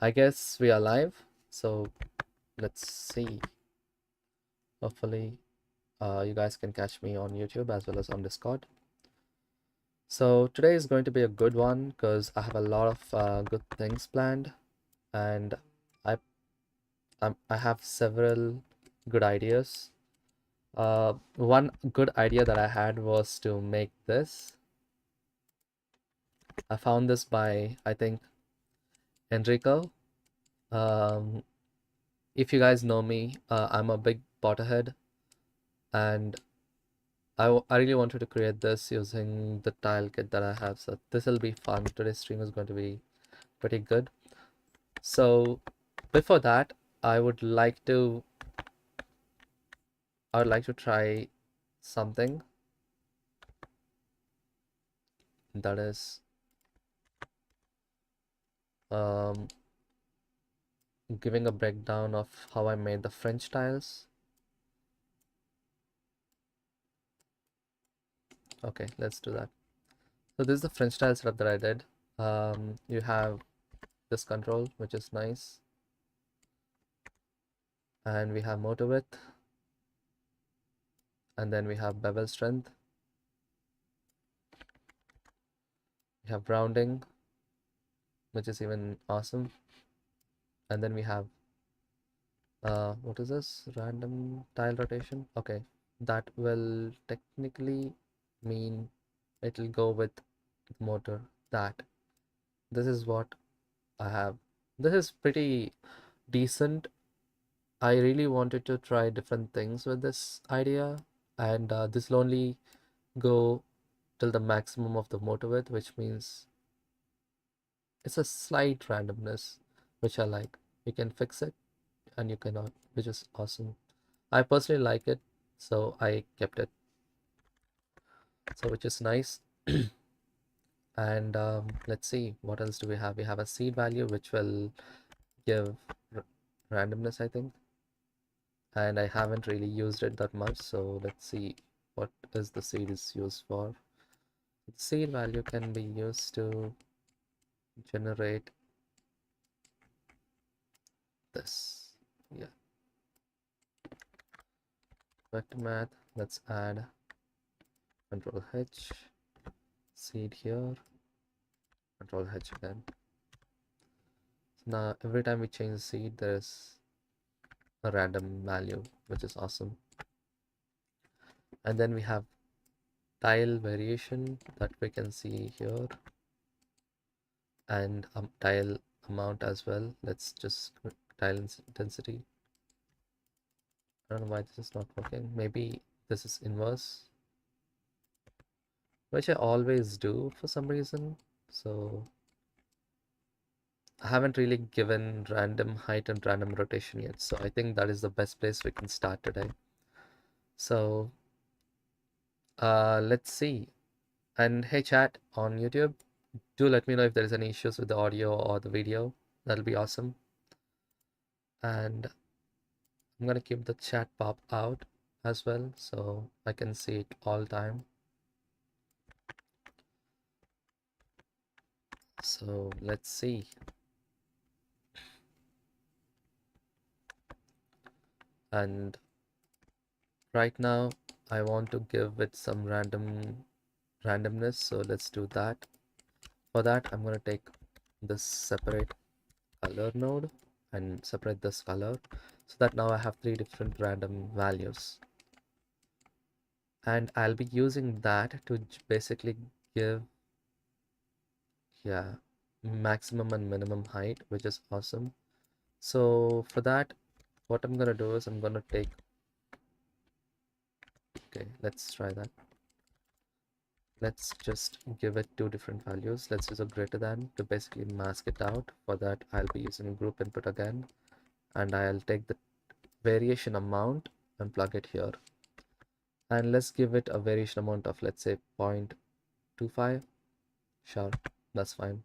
I guess we are live, so let's see. Hopefully, you guys can catch me on YouTube as well as on Discord. So today is going to be a good one because I have a lot of good things planned, and I I have several good ideas. One good idea that I had was to make this. I found this by, I think, Enrico. Um, if you guys know me, I'm a big Potterhead, and I really wanted to create this using the tile kit that I have, so this will be fun. Today's stream is going to be pretty good. So before that, I would like to try something that is um, giving a breakdown of how I made the French tiles. Okay, let's do that. So this is the French tile setup that I did. You have this control, which is nice, and we have motor width, and then we have bevel strength, we have rounding, which is even awesome, and then we have what is this, random tile rotation. Okay, that will technically mean it'll go with motor. That this is what I have. This is pretty decent. I really wanted to try different things with this idea, and this will only go till the maximum of the motor width, which means it's a slight randomness, which I like. You can fix it and you cannot, which is awesome. I personally like it, so I kept it. So which is nice. And let's see, what else do we have? We have a seed value, which will give randomness, I think. And I haven't really used it that much, so let's see what is the seed is used for. The seed value can be used to generate this. Yeah. Vector math. Let's add control H, seed here, control H again. So now every time we change the seed, there's a random value, which is awesome. And then we have tile variation that we can see here, and tile amount as well. Let's just tile intensity. I don't know why this is not working. Maybe this is inverse, which I always do for some reason. So I haven't really given random height and random rotation yet. So I think that is the best place we can start today. So let's see. And hey chat on YouTube, do let me know if there is any issues with the audio or the video. That'll be awesome. And I'm gonna keep the chat pop out as well, so I can see it all time. So let's see. And right now I want to give it some randomness, so let's do that. For that, I'm gonna take this separate color node and separate this color, so that now I have 3 different random values, and I'll be using that to basically give, yeah, maximum and minimum height, which is awesome. So for that, what I'm gonna do is I'm gonna take, okay, let's try that. Let's just give it 2 different values. Let's use a greater than to basically mask it out. For that, I'll be using group input again, and I'll take the variation amount and plug it here. And let's give it a variation amount of, let's say, 0.25. Sure, that's fine.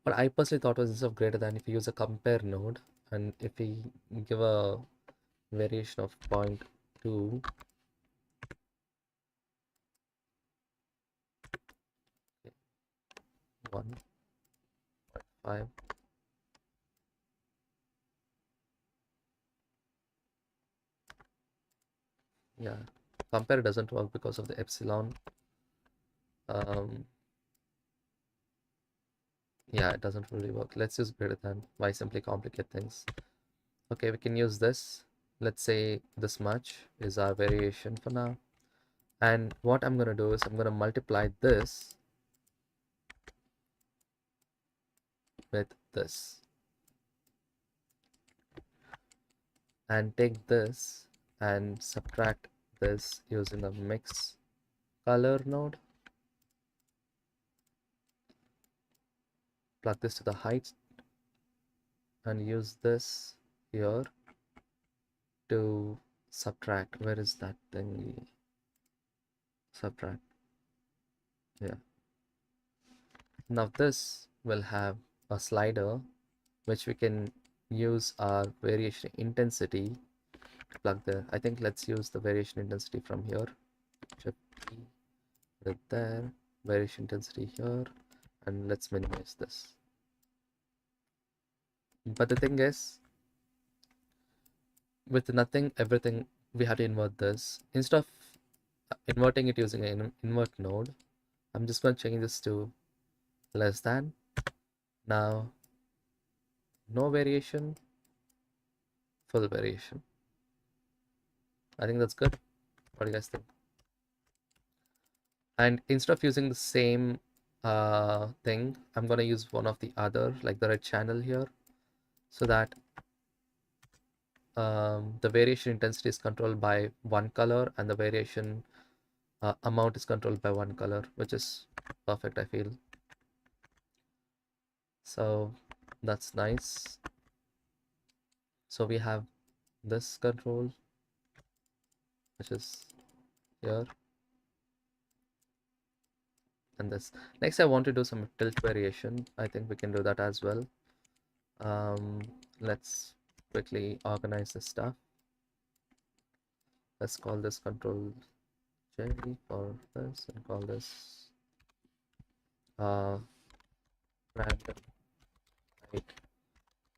What I personally thought was, instead of greater than, if you use a compare node, and if we give a variation of 0.2, 1.5, Yeah, compare doesn't work because of the epsilon. Um, yeah, it doesn't really work. Let's use greater than. Why simply complicate things? Okay, we can use this. Let's say this much is our variation for now. And what I'm going to do is I'm going to multiply this with this and take this and subtract this using a mix color node. Plug this to the height and use this here to subtract. Where is that thing? Subtract. Yeah. Now this will have a slider which we can use our variation intensity to plug there. I think let's use the variation intensity from here. Shift P with there, variation intensity here, and let's minimize this. But the thing is, with nothing, everything, we have to invert this. Instead of inverting it using an invert node, I'm just going to change this to less than. Now, no variation, full variation. I think that's good. What do you guys think? And instead of using the same thing, I'm going to use one of the other, like the red channel here, so that the variation intensity is controlled by one color and the variation amount is controlled by one color, which is perfect, I feel. So that's nice. So we have this control, which is here, and this. Next, I want to do some tilt variation. I think we can do that as well. Let's quickly organize this stuff. Let's call this control J for this and call this uh, random height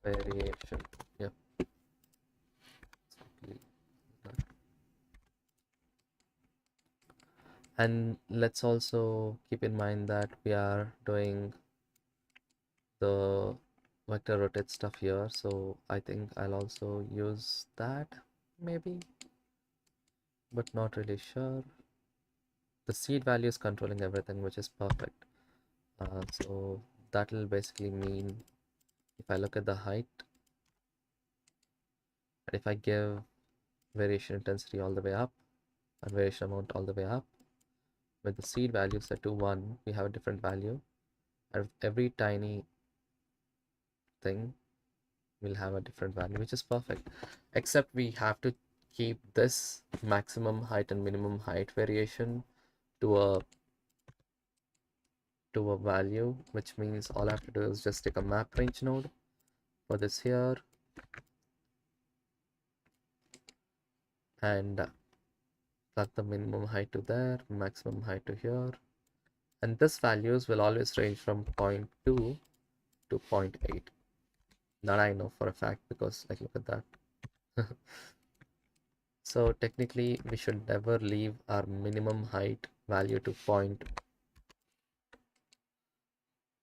variation. Yep. And let's also keep in mind that we are doing the vector rotate stuff here, so I think I'll also use that maybe, but not really sure. The seed value is controlling everything, which is perfect. So that will basically mean if I look at the height and if I give variation intensity all the way up and variation amount all the way up, with the seed value set to 1, we have a different value, and every tiny thing will have a different value, which is perfect, except we have to keep this maximum height and minimum height variation to a value, which means all I have to do is just take a map range node for this here and plug the minimum height to there, maximum height to here, and this values will always range from 0.2 to 0.8. That I know for a fact because like look at that. So technically we should never leave our minimum height value to 0.5.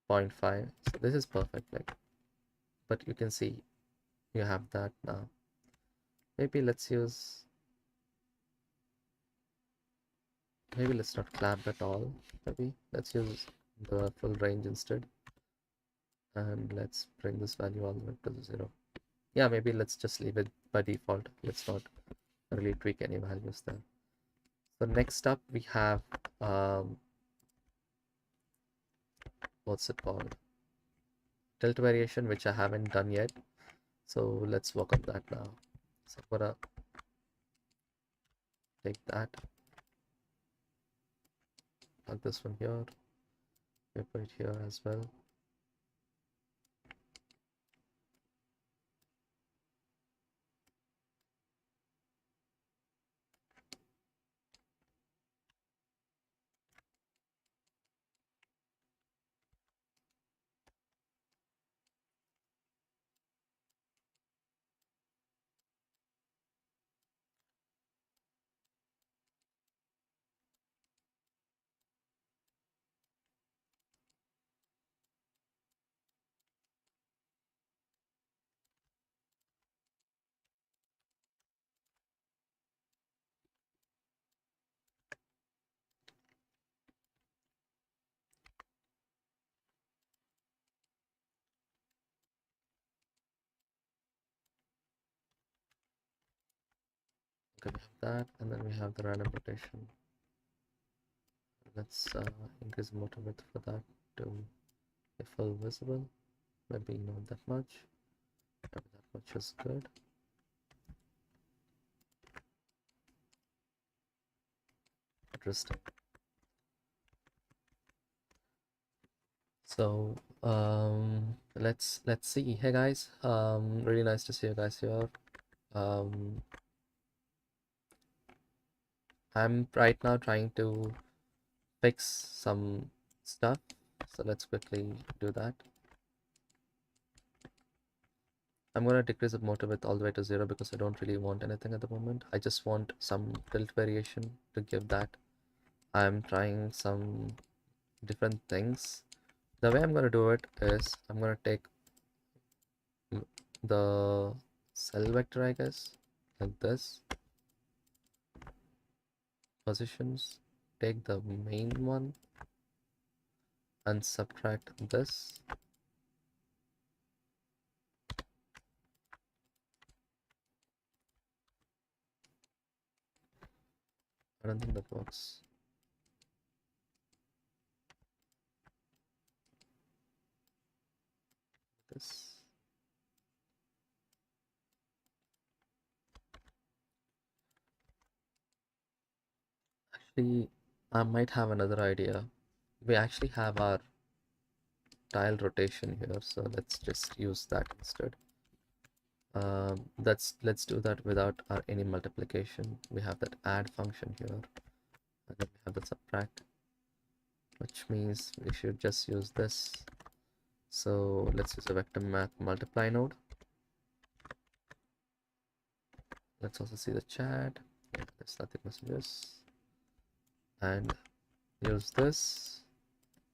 So this is perfect, like, but you can see you have that now. Maybe let's use, maybe let's not clamp at all. Maybe let's use the full range instead. And let's bring this value all the way to 0. Yeah, maybe let's just leave it by default. Let's not really tweak any values there. So next up we have what's it called? Tilt variation, which I haven't done yet. So let's work on that now. So I'm gonna take that, plug this one here, we put it here as well. Okay, we have that, and then we have the random rotation. Let's increase the motor width for that to be full visible. Maybe not that much. Maybe that much is good. Interesting. So let's see. Hey guys, really nice to see you guys here. I'm right now trying to fix some stuff, so let's quickly do that. I'm gonna decrease the motor width all the way to 0 because I don't really want anything at the moment. I just want some tilt variation to give that. I'm trying some different things. The way I'm gonna do it is I'm gonna take the cell vector, I guess, like this, positions, take the main one and subtract this. I don't think that works. This. Actually, I might have another idea. We actually have our tile rotation here, so let's just use that instead. Let's do that without any multiplication. We have that add function here, and then we have the subtract, which means we should just use this. So let's use a vector math multiply node. Let's also see the chat. Yeah, there's nothing messages. And use this.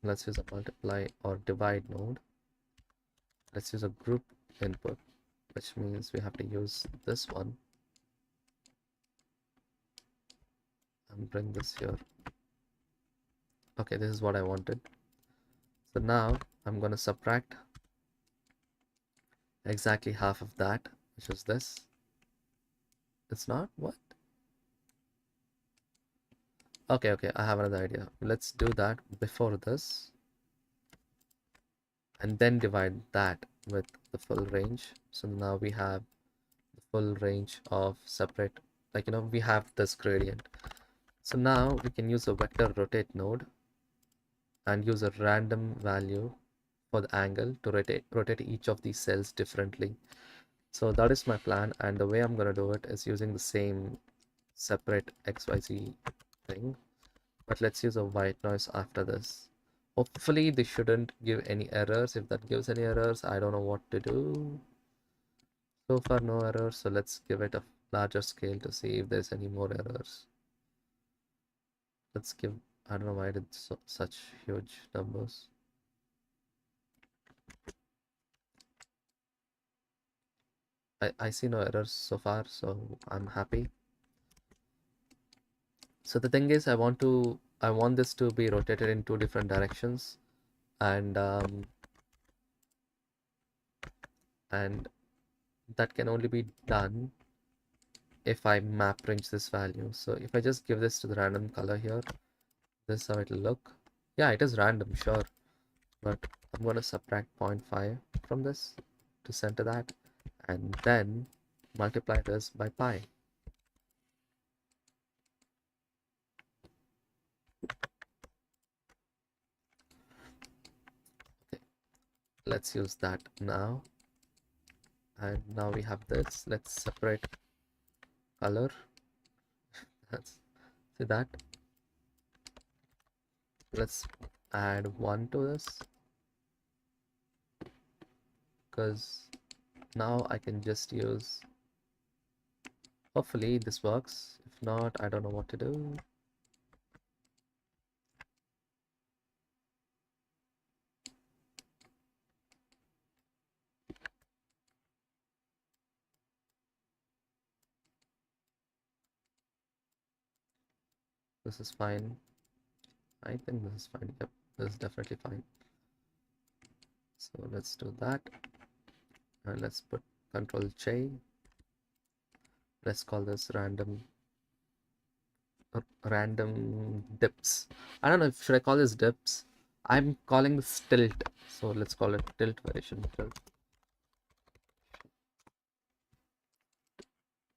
Let's use a multiply or divide node. Let's use a group input, which means we have to use this one and bring this here. Okay, this is what I wanted. So now I'm going to subtract exactly half of that, which is this. It's not? What? Okay, I have another idea. Let's do that before this and then divide that with the full range. So now we have the full range of separate, like, we have this gradient. So now we can use a vector rotate node and use a random value for the angle to rotate each of these cells differently. So that is my plan, and the way I'm going to do it is using the same separate XYZ thing, but let's use a white noise after this. Hopefully this shouldn't give any errors. If that gives any errors, I don't know what to do. So far no errors, so let's give it a larger scale to see if there's any more errors. Let's give, I don't know why I did such huge numbers. I see no errors so far, so I'm happy. So the thing is, I want this to be rotated in 2 different directions, and that can only be done if I map range this value. So if I just give this to the random color here, this is how it'll look. Yeah, it is random, sure, but I'm going to subtract 0.5 from this to center that, and then multiply this by pi. Okay, let's use that now. And now we have this. Let's separate color. Let's see that. Let's add 1 to this, because now I can just use, hopefully this works. If not, I don't know what to do. This is fine. I think this is fine. Yep, this is definitely fine. So let's do that, and let's put Control J. Let's call this random random dips. I don't know if should I call this dips. I'm calling this tilt. So let's call it tilt variation tilt.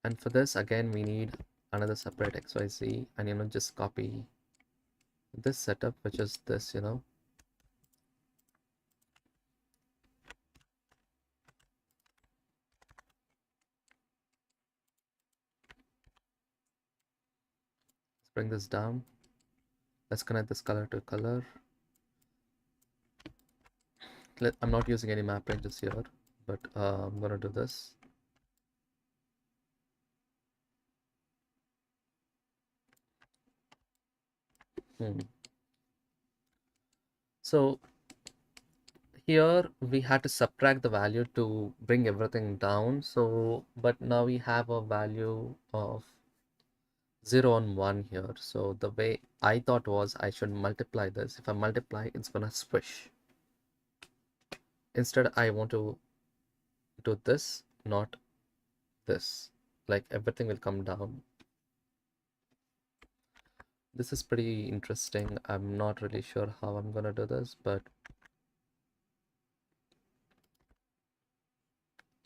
And for this again we need another separate XYZ, and just copy this setup, which is this, let's bring this down. Let's connect this color to color. I'm not using any map ranges here, but I'm gonna do this. So here we had to subtract the value to bring everything down. So, but now we have a value of 0 and 1 here. So the way I thought was I should multiply this. If I multiply, it's gonna squish. Instead, I want to do this, not this. Like everything will come down. This is pretty interesting. I'm not really sure how I'm gonna do this, but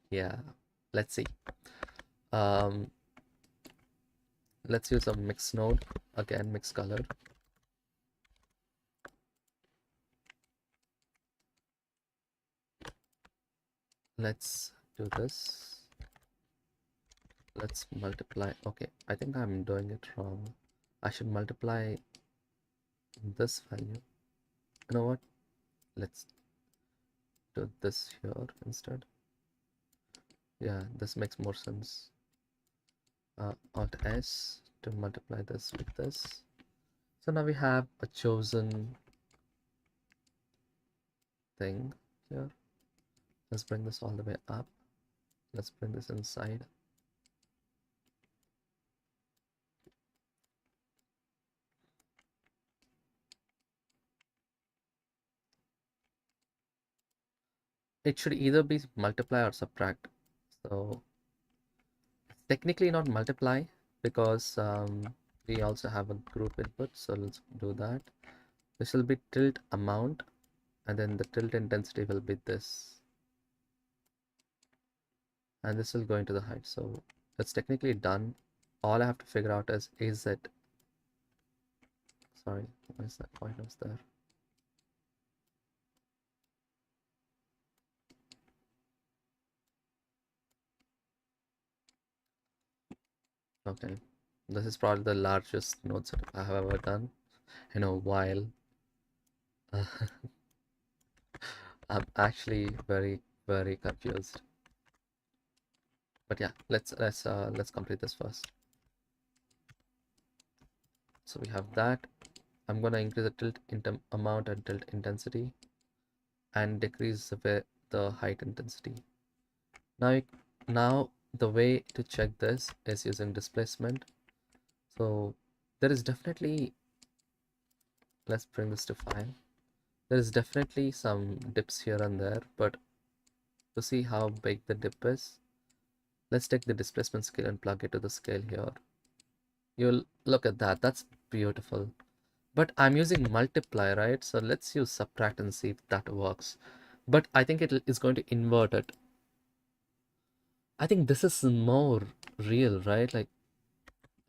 yeah, let's see. Um, let's use a mix node again, mix color. Let's do this. Let's multiply. Okay, I think I'm doing it wrong. I should multiply this value. You know what? Let's do this here instead. Yeah, this makes more sense. Alt S to multiply this with this. So now we have a chosen thing here. Let's bring this all the way up. Let's bring this inside. It should either be multiply or subtract. So technically not multiply, because we also have a group input. So let's do that. This will be tilt amount, and then the tilt intensity will be this, and this will go into the height. So that's technically done. All I have to figure out is it, sorry, why is that point was there? Okay, this is probably the largest node setup I have ever done in a while. I'm actually very confused. But yeah, let's complete this first. So we have that. I'm gonna increase the tilt amount and tilt intensity, and decrease the height intensity. Now, now the way to check this is using displacement. So there is definitely, let's bring this to 5. There is definitely some dips here and there, but to see how big the dip is, let's take the displacement scale and plug it to the scale here. You'll look at that. That's beautiful. But I'm using multiply, right? So let's use subtract and see if that works. But I think it is going to invert it. I think this is more real, right? Like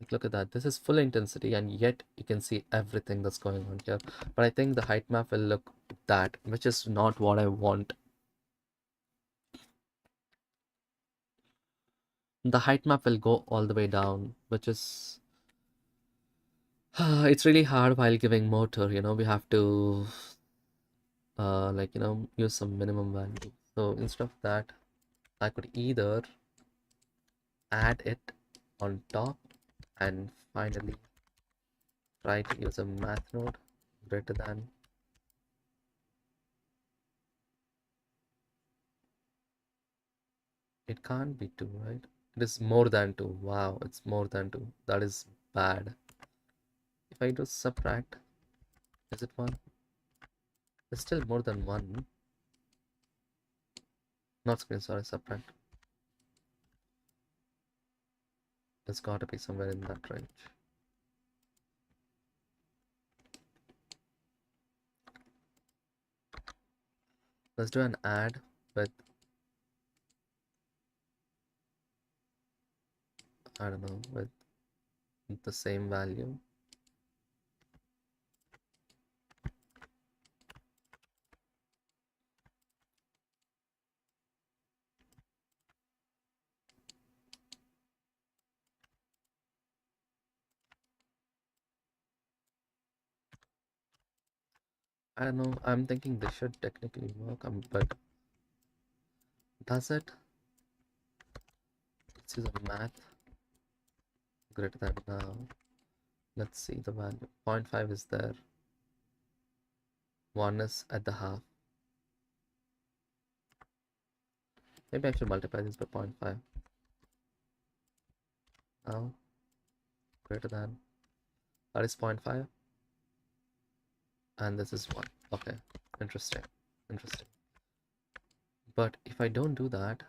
look at that. This is full intensity, and yet you can see everything that's going on here. But I think the height map will look that, which is not what I want. The height map will go all the way down, which is it's really hard while giving motor, we have to like use some minimum value. So instead of that, I could either add it on top and finally try to use a math node greater than. It can't be 2, right? It is more than 2. Wow, it's more than 2. That is bad. If I do subtract, is it 1? It's still more than 1. Not screen, sorry, subtract. It's got to be somewhere in that range. Let's do an add with, I don't know, with the same value. I don't know, I'm thinking this should technically work, but does it? Let's use a math greater than now. Let's see the value. 0.5 is there. 1 is at the half. Maybe I should multiply this by 0.5. Now, greater than. That is 0.5. And this is 1. Okay, interesting. Interesting. But if I don't do that,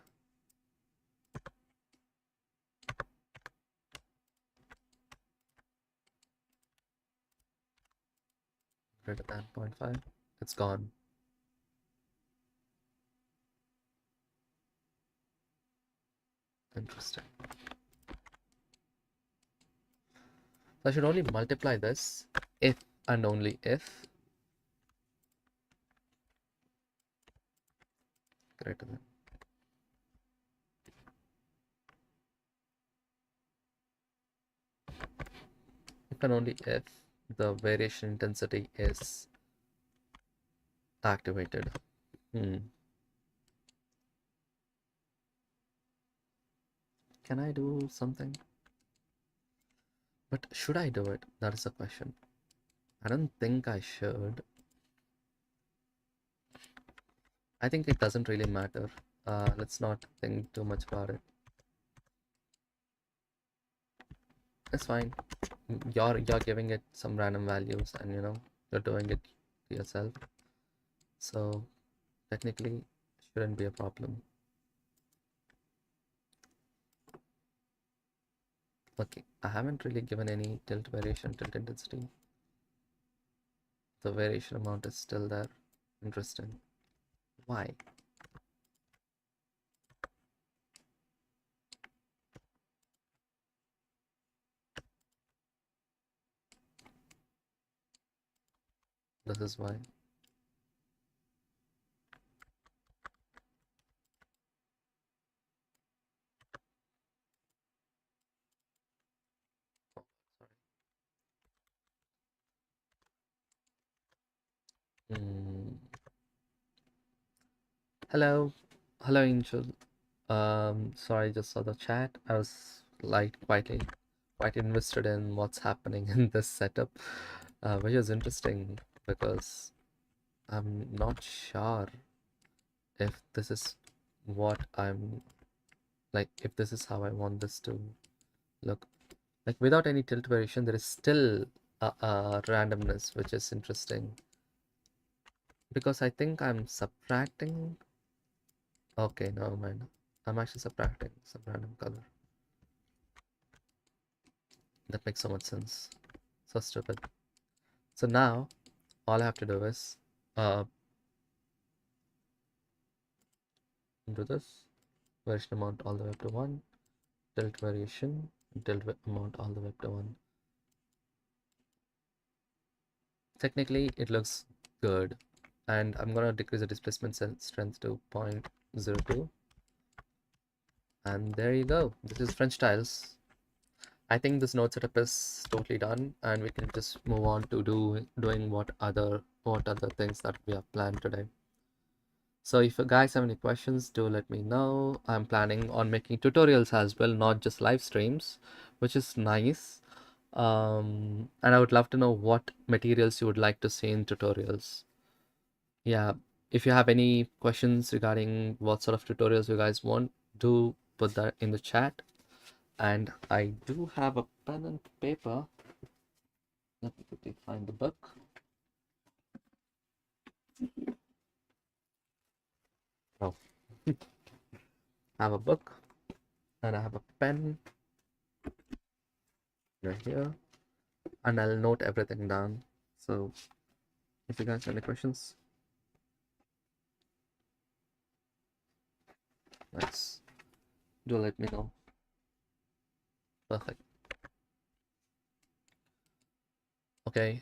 greater than 0.5, it's gone. Interesting. So I should only multiply this if and only if greater than. If and only if the variation intensity is activated. Can I do something? But should I do it? That is the question. I don't think I should. I think it doesn't really matter. Let's not think too much about it. It's fine. You're giving it some random values, and you're doing it yourself. So technically, shouldn't be a problem. Okay, I haven't really given any tilt variation, tilt intensity. The variation amount is still there. Interesting. Why? This is why. Oh, sorry. Hello. Hello, Angel. Sorry, I just saw the chat. I was like quite invested in what's happening in this setup, which is interesting because I'm not sure if this is what I'm like, if this is how I want this to look. Like without any tilt variation, there is still a randomness, which is interesting because I think I'm subtracting. Okay, never mind. I'm actually subtracting some random color. That makes so much sense. So stupid. So now all I have to do is do this variation amount all the way up to 1, tilt variation, amount all the way up to 1. Technically it looks good, and I'm gonna decrease the displacement strength to 0.02, and there you go. This is French tiles. I think this node setup is totally done, and we can just move on to doing what other things that we have planned today. So if you guys have any questions, do let me know. I'm planning on making tutorials as well, not just live streams, which is nice. And I would love to know what materials you would like to see in tutorials. Yeah, if you have any questions regarding what sort of tutorials you guys want, do put that in the chat. And I do have a pen and paper. Let me quickly find the book. Oh, I have a book and I have a pen right here, and I'll note everything down. So if you guys have any questions, Nice. Do let me know. Perfect. Okay.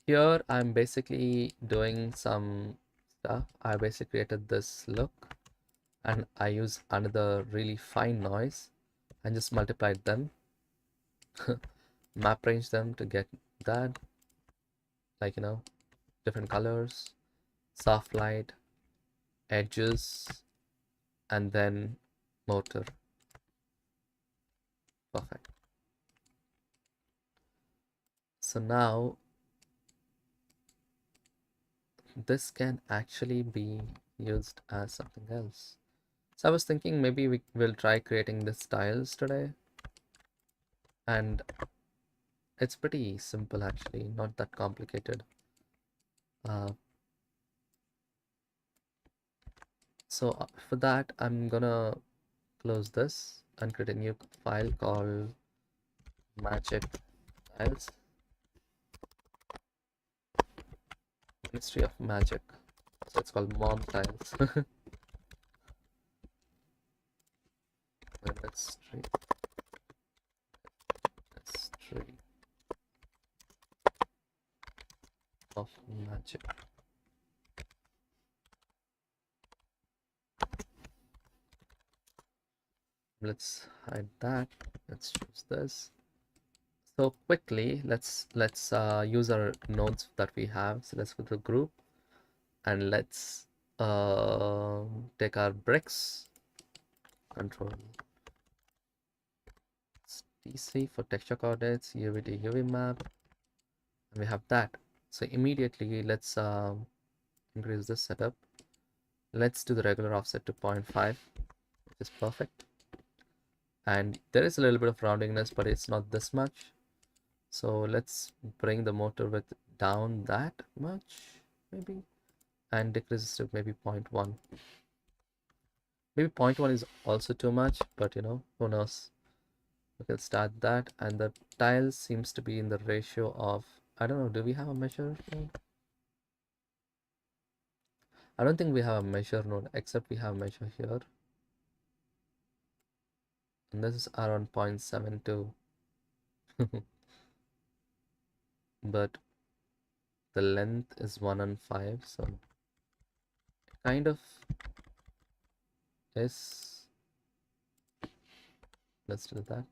Here I'm basically doing some stuff. I basically created this look, and I use another really fine noise and just multiplied them, map range them to get that, like, different colors, soft light, edges, and then motor. Perfect. So now this can actually be used as something else. So I was thinking maybe we will try creating the styles today, and it's pretty simple actually, not that complicated. Uh, so for that, I'm gonna close this and create a new file called magic tiles, Ministry of Magic. So it's called mom tiles. Ministry of Magic. Let's hide that. Let's choose this. So quickly, let's use our nodes that we have. So let's go to group and let's take our bricks, control DC for texture coordinates, UV to UV map, and we have that. So immediately let's increase this setup. Let's do the regular offset to 0.5, which is perfect. And there is a little bit of roundingness, but it's not this much. So let's bring the motor width down that much, maybe, and decrease to maybe 0.1. Maybe 0.1 is also too much, but who knows. We can start that, and the tile seems to be in the ratio of, I don't know, do we have a measure node? I don't think we have a measure node, except we have measure here. And this is around 0.72. But the length is 1 and 5, so kind of is. Let's do that.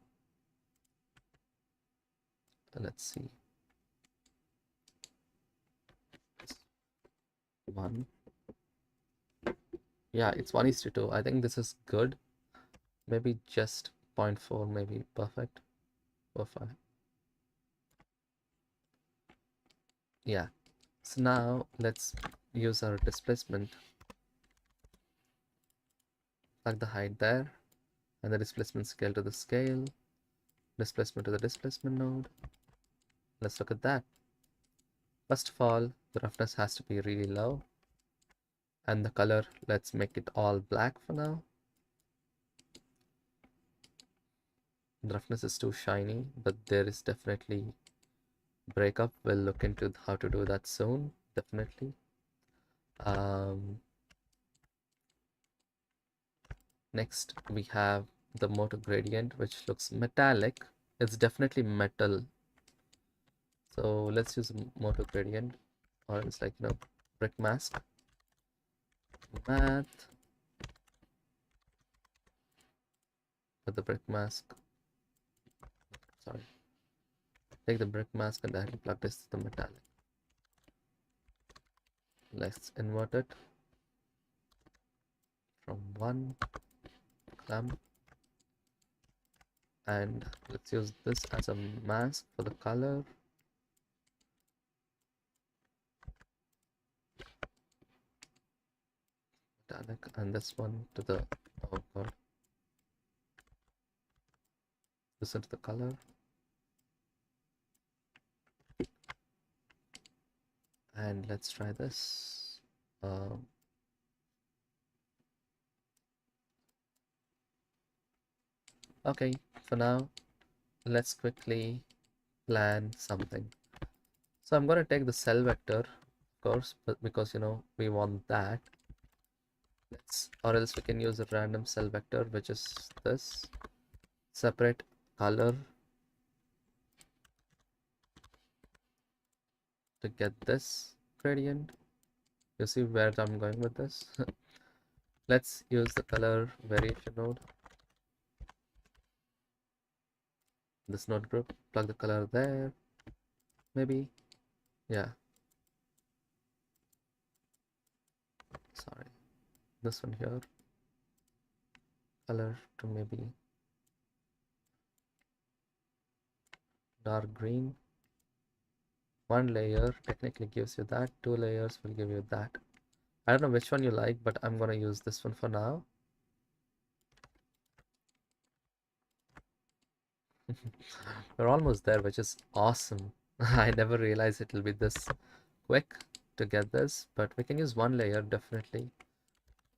Let's see. 1. Yeah, it's 1:2. I think this is good. Maybe just 0.4, maybe perfect. 0.5. Yeah. So now let's use our displacement. Plug the height there, and the displacement scale to the scale, displacement to the displacement node. Let's look at that. First of all, the roughness has to be really low, and the color, let's make it all black for now. The roughness is too shiny, but there is definitely breakup. We'll look into how to do that soon, definitely. Next we have the motor gradient, which looks metallic. It's definitely metal, so let's use motor gradient, or it's like brick mask, math, with the brick mask. Sorry, take the brick mask and directly plug this to the metallic. Let's invert it from 1, clamp, and let's use this as a mask for the color. Metallic, and this one to the, oh god, this into the color. And let's try this. Okay, for now, let's quickly plan something. So I'm going to take the cell vector, of course, but because we want that. Or else we can use a random cell vector, which is this. Separate color to get this gradient. You see where I'm going with this? Let's use the color variation node. This node group, plug the color there, maybe. Yeah, sorry. This one here, color to maybe dark green. One layer technically gives you that, two layers will give you that. I don't know which one you like, but I'm gonna use this one for now. We're almost there, which is awesome. I never realized it will be this quick to get this, but we can use one layer definitely,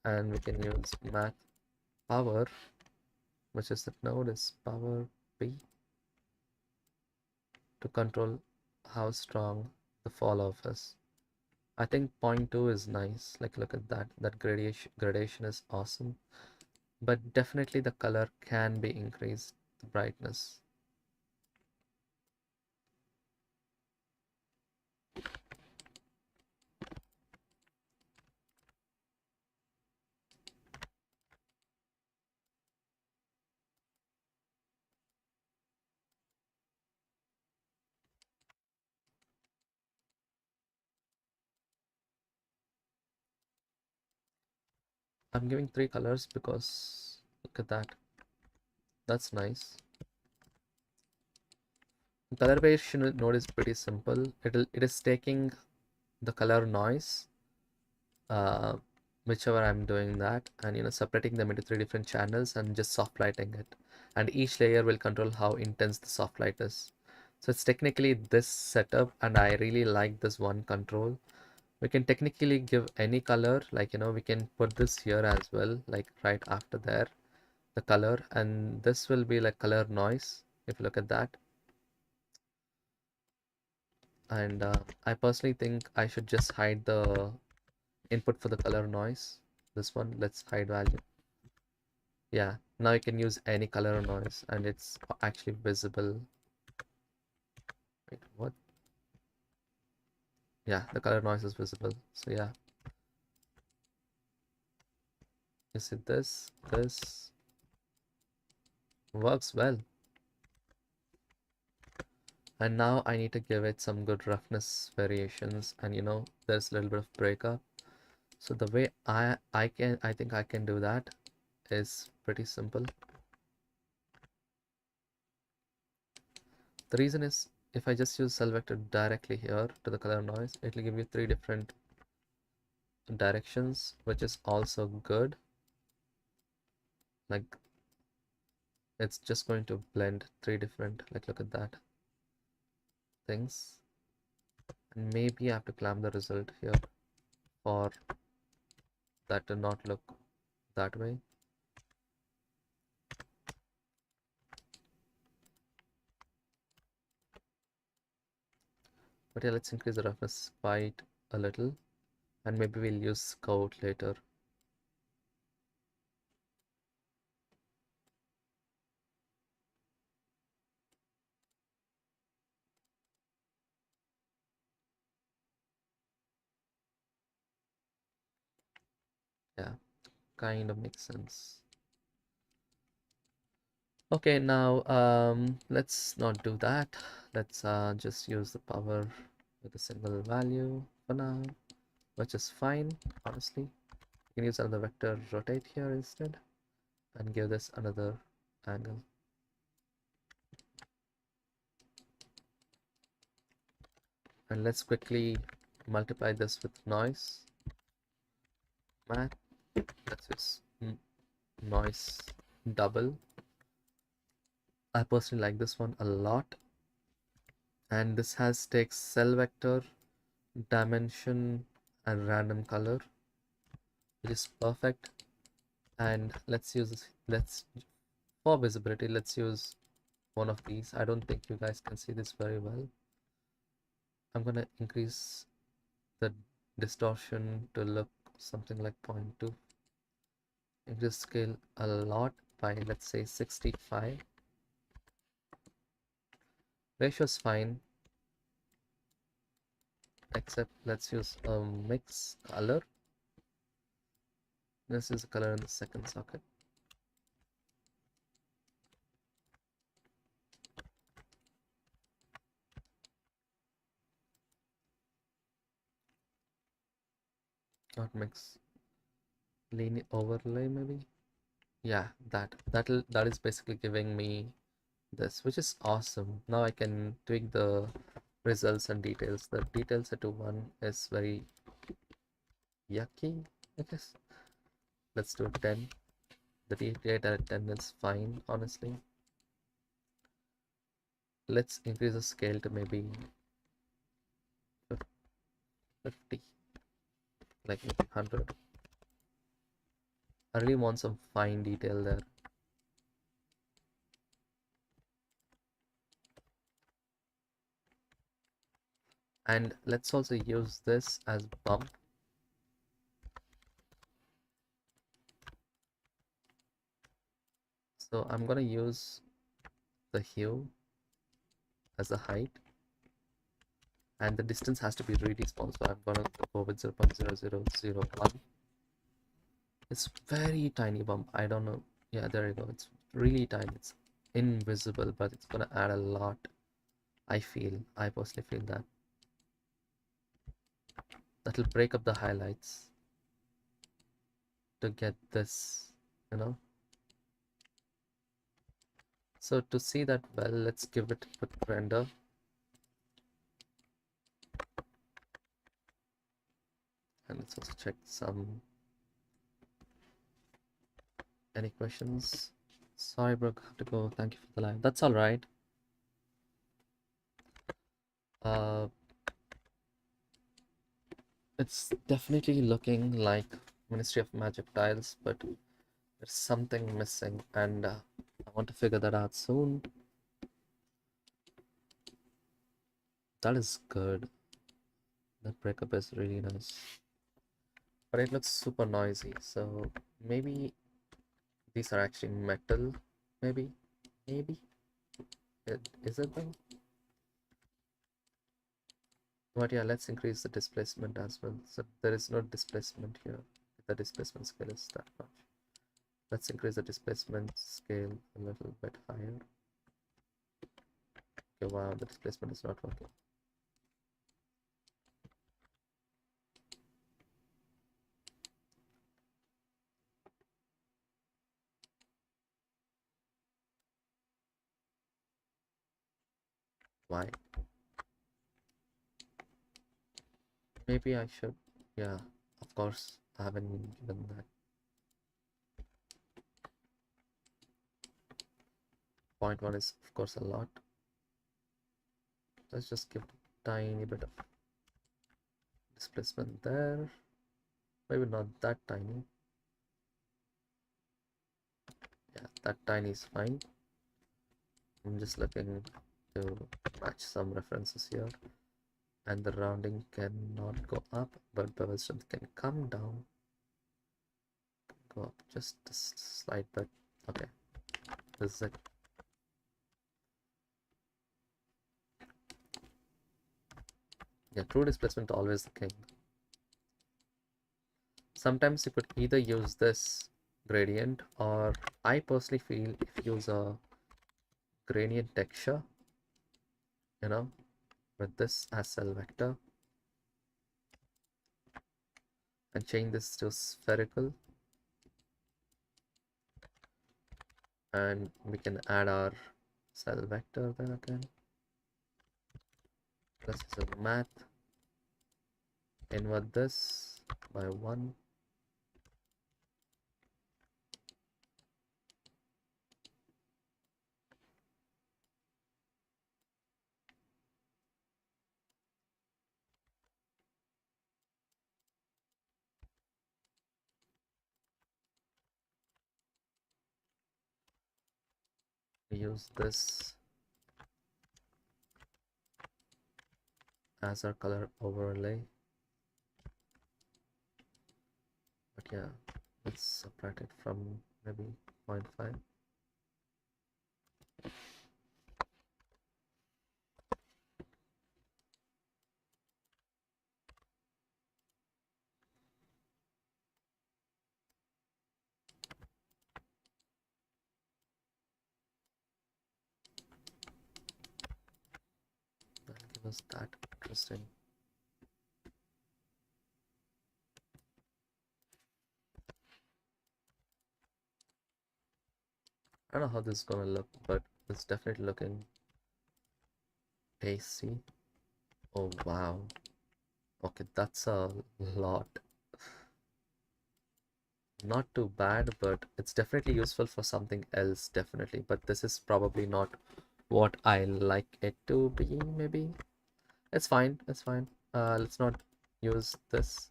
and we can use math power, which is that node is power p, to control how strong the fall off is. I think 0.2 is nice. Like, look at that. That gradation is awesome. But definitely the color can be increased, the brightness. I'm giving 3 colors because look at that. That's nice. The color variation node is pretty simple. It is taking the color noise, uh, whichever I'm doing that, and separating them into 3 different channels and just soft lighting it. And each layer will control how intense the soft light is. So it's technically this setup, and I really like this one control. We can technically give any color, like we can put this here as well, like right after there, the color, and this will be like color noise if you look at that. And I personally think I should just hide the input for the color noise. This one, let's hide value. Yeah, now you can use any color noise and it's actually visible. Wait, what? Yeah, the color noise is visible. So yeah, you see this works well. And now I need to give it some good roughness variations, and there's a little bit of breakup. So the way I think I can do that is pretty simple. The reason is, if I just use cell vector directly here to the color noise, it will give you 3 different directions, which is also good. Like, it's just going to blend 3 different, like, look at that, things. And maybe I have to clamp the result here for that to not look that way. But yeah, let's increase the roughness quite a little, and maybe we'll use scout later. Yeah, kind of makes sense. Okay, now let's not do that. Let's just use the power with a single value for now, which is fine, honestly. You can use another vector rotate here instead and give this another angle. And let's quickly multiply this with noise. Math, let's use noise double. I personally like this one a lot. And this takes cell vector, dimension, and random color, which is perfect. And let's for visibility, let's use one of these. I don't think you guys can see this very well. I'm gonna increase the distortion to look something like 0.2. increase scale a lot by, let's say, 65. Ratio is fine, except let's use a mix color. Let's use the color in the second socket. Not mix, linear overlay maybe. Yeah, that is basically giving me this, which is awesome. Now I can tweak the results and details. The detail set to 1 is very yucky, I guess. Let's do 10. The data at 10 is fine, honestly. Let's increase the scale to maybe 50, like 100. I really want some fine detail there. And let's also use this as bump. So I'm gonna use the hue as a height, and the distance has to be really small, so I'm gonna go with 0.0001. It's very tiny bump. I don't know. Yeah, there you go. It's really tiny. It's invisible, but it's gonna add a lot. I personally feel that that'll break up the highlights to get this, you know. So to see that well, let's give it a quick render. And let's also check any questions. Sorry, Brooke, have to go. Thank you for the live. That's all right. It's definitely looking like Ministry of Magic tiles, but there's something missing, and I want to figure that out soon. That is good. That breakup is really nice, but it looks super noisy. So maybe these are actually metal. Maybe is it though? But yeah, let's increase the displacement as well. So there is no displacement here. The displacement scale is that much. Let's increase the displacement scale a little bit higher. Okay, wow, the displacement is not working. Why? Maybe I should. Yeah, of course, I haven't given that. 0.1 is, of course, a lot. Let's just give a tiny bit of displacement there. Maybe not that tiny. Yeah, that tiny is fine. I'm just looking to match some references here. And the rounding cannot go up, but bevel strength can come down. Go up just a slight bit. Okay, this is it. Yeah, true displacement always the king. Sometimes you could either use this gradient, or I personally feel if you use a gradient texture, you know, with this as cell vector, and change this to spherical, and we can add our cell vector there again. This is a math. Invert this by 1. Use this as our color overlay. But yeah, Let's subtract it from maybe 0.5. That'll give us that. Interesting. I don't know how this is gonna look, but it's definitely looking tasty. Oh wow. Okay, that's a lot. Not too bad, but it's definitely useful for something else, definitely. But this is probably not what I like it to be, maybe. It's fine, it's fine. Let's not use this.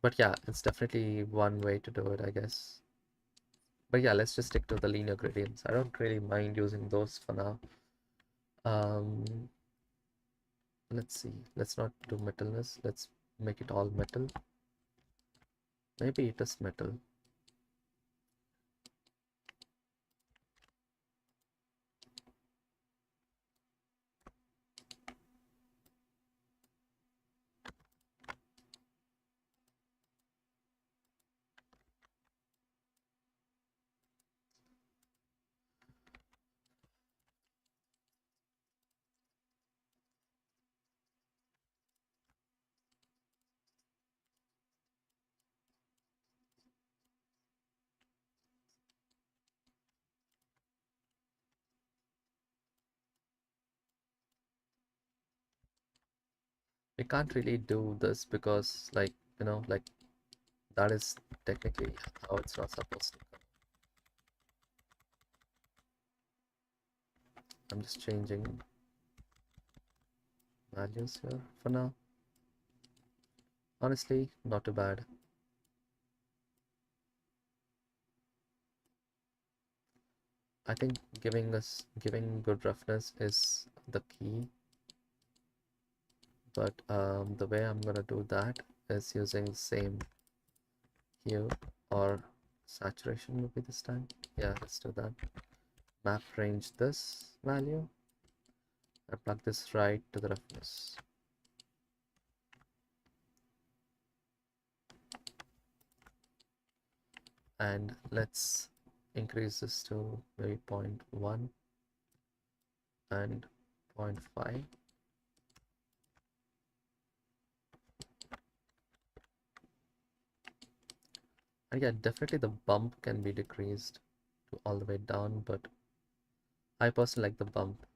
But yeah, it's definitely one way to do it, I guess. But yeah, let's just stick to the linear gradients. I don't really mind using those for now. Um, let's see. Let's not do metalness. Let's make it all metal. Maybe it is metal. We can't really do this because, like, like that is technically how it's not supposed to go. I'm just changing values here for now. Honestly, not too bad. I think giving good roughness is the key, but the way I'm gonna do that is using the same hue or saturation maybe this time. Yeah, let's do that. Map range this value and plug this right to the roughness. And let's increase this to maybe 0.1 and 0.5. And yeah, definitely the bump can be decreased to all the way down, but I personally like the bump.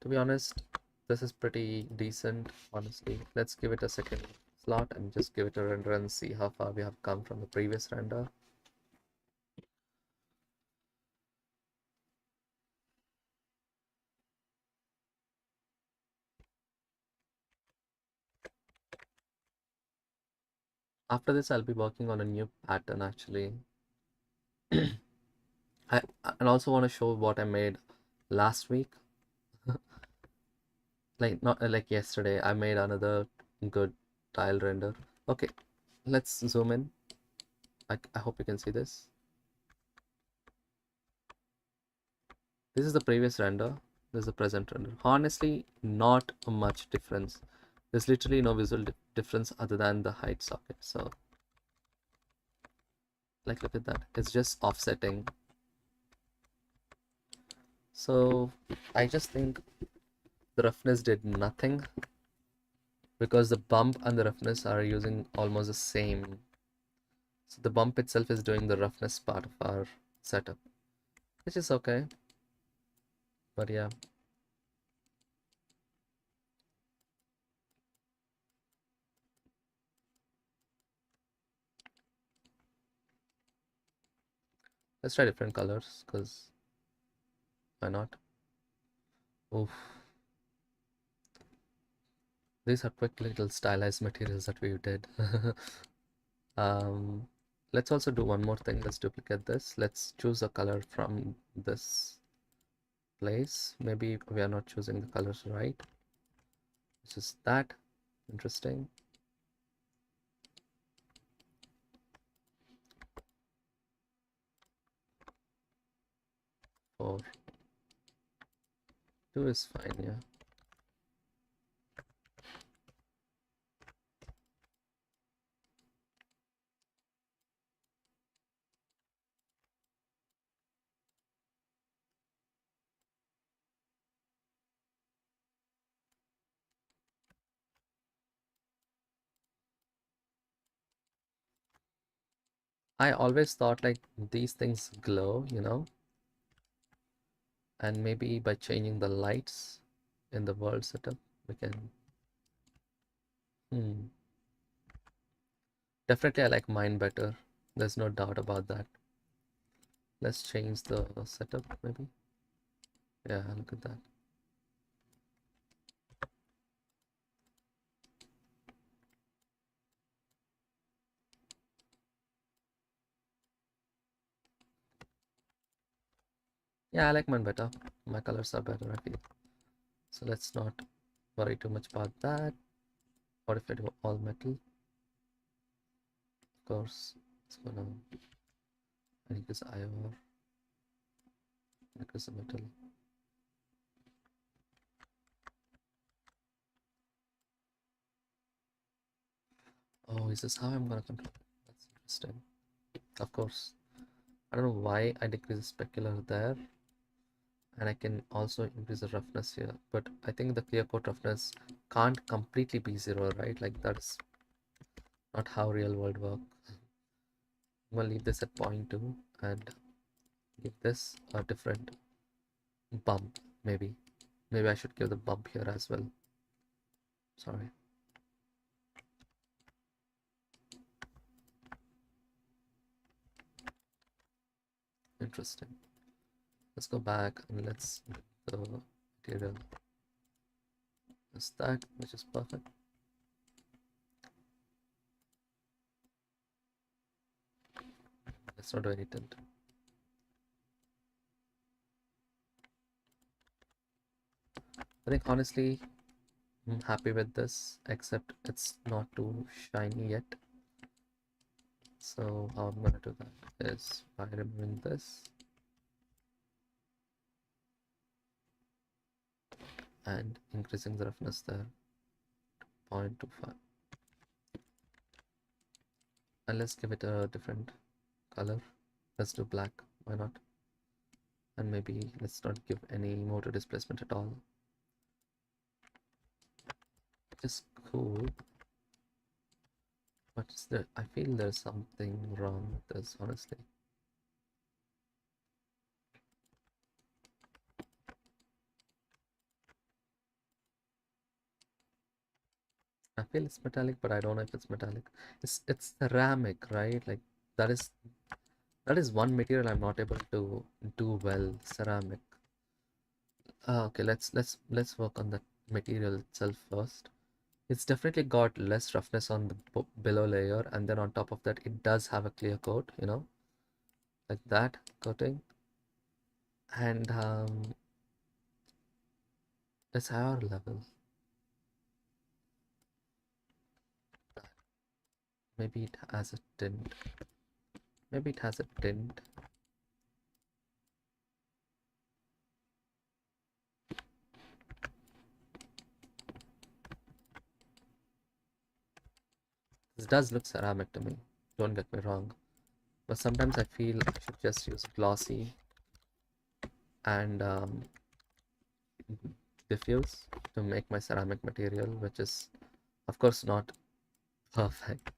To be honest, this is pretty decent, honestly. Let's give it a second slot and just give it a render and see how far we have come from the previous render. After this, I'll be working on a new pattern actually. I and also want to show what I made last week. Like not like yesterday, I made another good tile render. Okay, let's zoom in. I hope you can see this. This is the previous render. This is the present render. Honestly, not much difference. There's literally no visual difference other than the height socket. So, like, look at that. It's just offsetting. So, I just think the roughness did nothing because the bump and the roughness are using almost the same. So, the bump itself is doing the roughness part of our setup, which is okay. But yeah. Let's try different colors because why not? Oof. These are quick little stylized materials that we did. Um, let's also do one more thing. Let's duplicate this. Let's choose a color from this place. Maybe we are not choosing the colors right. It's just that interesting. 2 is fine, yeah. I always thought like these things glow, and maybe by changing the lights in the world setup, we can. Hmm. Definitely, I like mine better. There's no doubt about that. Let's change the setup, maybe. Yeah, look at that. Yeah, I like mine better. My colors are better, I feel. So let's not worry too much about that. What if I do all metal? Of course, it's gonna increase IR, increase the metal. Oh, is this how I'm gonna control it? That's interesting. Of course, I don't know why I decrease the specular there, and I can also increase the roughness here. But I think the clear coat roughness can't completely be zero, right? Like that's not how real world work. I'm gonna leave this at 0.2 and give this a different bump, maybe. Maybe I should give the bump here as well. Sorry. Interesting. Let's go back and let's get the material as that, which is perfect. Let's not do any tint. I think honestly, I'm happy with this, except it's not too shiny yet. So how I'm gonna do that is by removing this and increasing the roughness there, 0.25. And let's give it a different color. Let's do black, why not? And maybe let's not give any motor displacement at all. Just cool. But I feel there's something wrong with this, honestly. I feel it's metallic, but I don't know if it's metallic. It's ceramic, right? Like that is that is one material I'm not able to do well, ceramic. Okay, let's work on the material itself first. It's definitely got less roughness on the below layer, and then on top of that, it does have a clear coat, like that coating, and it's higher level. Maybe it has a tint. Maybe it has a tint. This does look ceramic to me. Don't get me wrong, but sometimes I feel I should just use glossy and diffuse to make my ceramic material, which is of course not perfect,